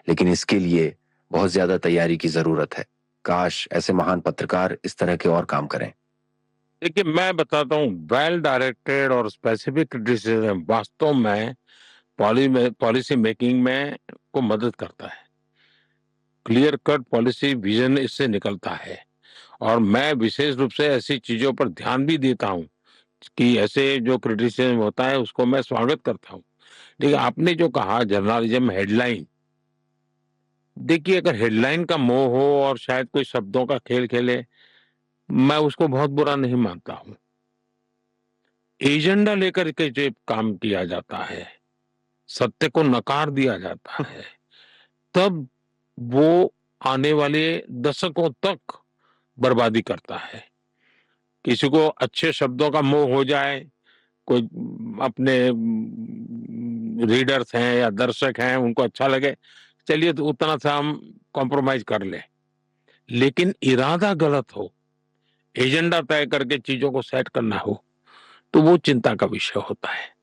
लेकिन इसके लिए बहुत ज्यादा तैयारी की जरूरत है। काश ऐसे महान पत्रकार इस तरह के और काम करें। देखिए, मैं बताता हूँ, वेल डायरेक्टेड और स्पेसिफिक क्रिटिसिज्म वास्तव में पॉलिसी मेकिंग में को मदद करता है। क्लियर कट पॉलिसी विजन इससे निकलता है और मैं विशेष रूप से ऐसी चीज़ों पर ध्यान भी देता हूँ कि ऐसे जो क्रिटिसिज़्म होता है उसको मैं स्वागत करता हूँ। देखिए, आपने जो कहा जर्नलिज़्म हेडलाइन, देखिए अगर हेडलाइन का मोह हो और शायद कोई शब्दों का खेल खेले, मैं उसको बहुत बुरा नहीं मानता हूँ। एजेंडा लेकर के जो काम किया जाता है, सत्य को नकार दिया जाता है, तब वो आने वाले दशकों तक बर्बादी करता है। किसी को अच्छे शब्दों का मोह हो जाए, कोई अपने रीडर्स हैं या दर्शक हैं, उनको अच्छा लगे, चलिए तो उतना सा हम कॉम्प्रोमाइज़ कर लें। लेकिन इरादा गलत हो, एजेंडा तय करके चीज़ों को सेट करना हो, तो वो चिंता का विषय होता है।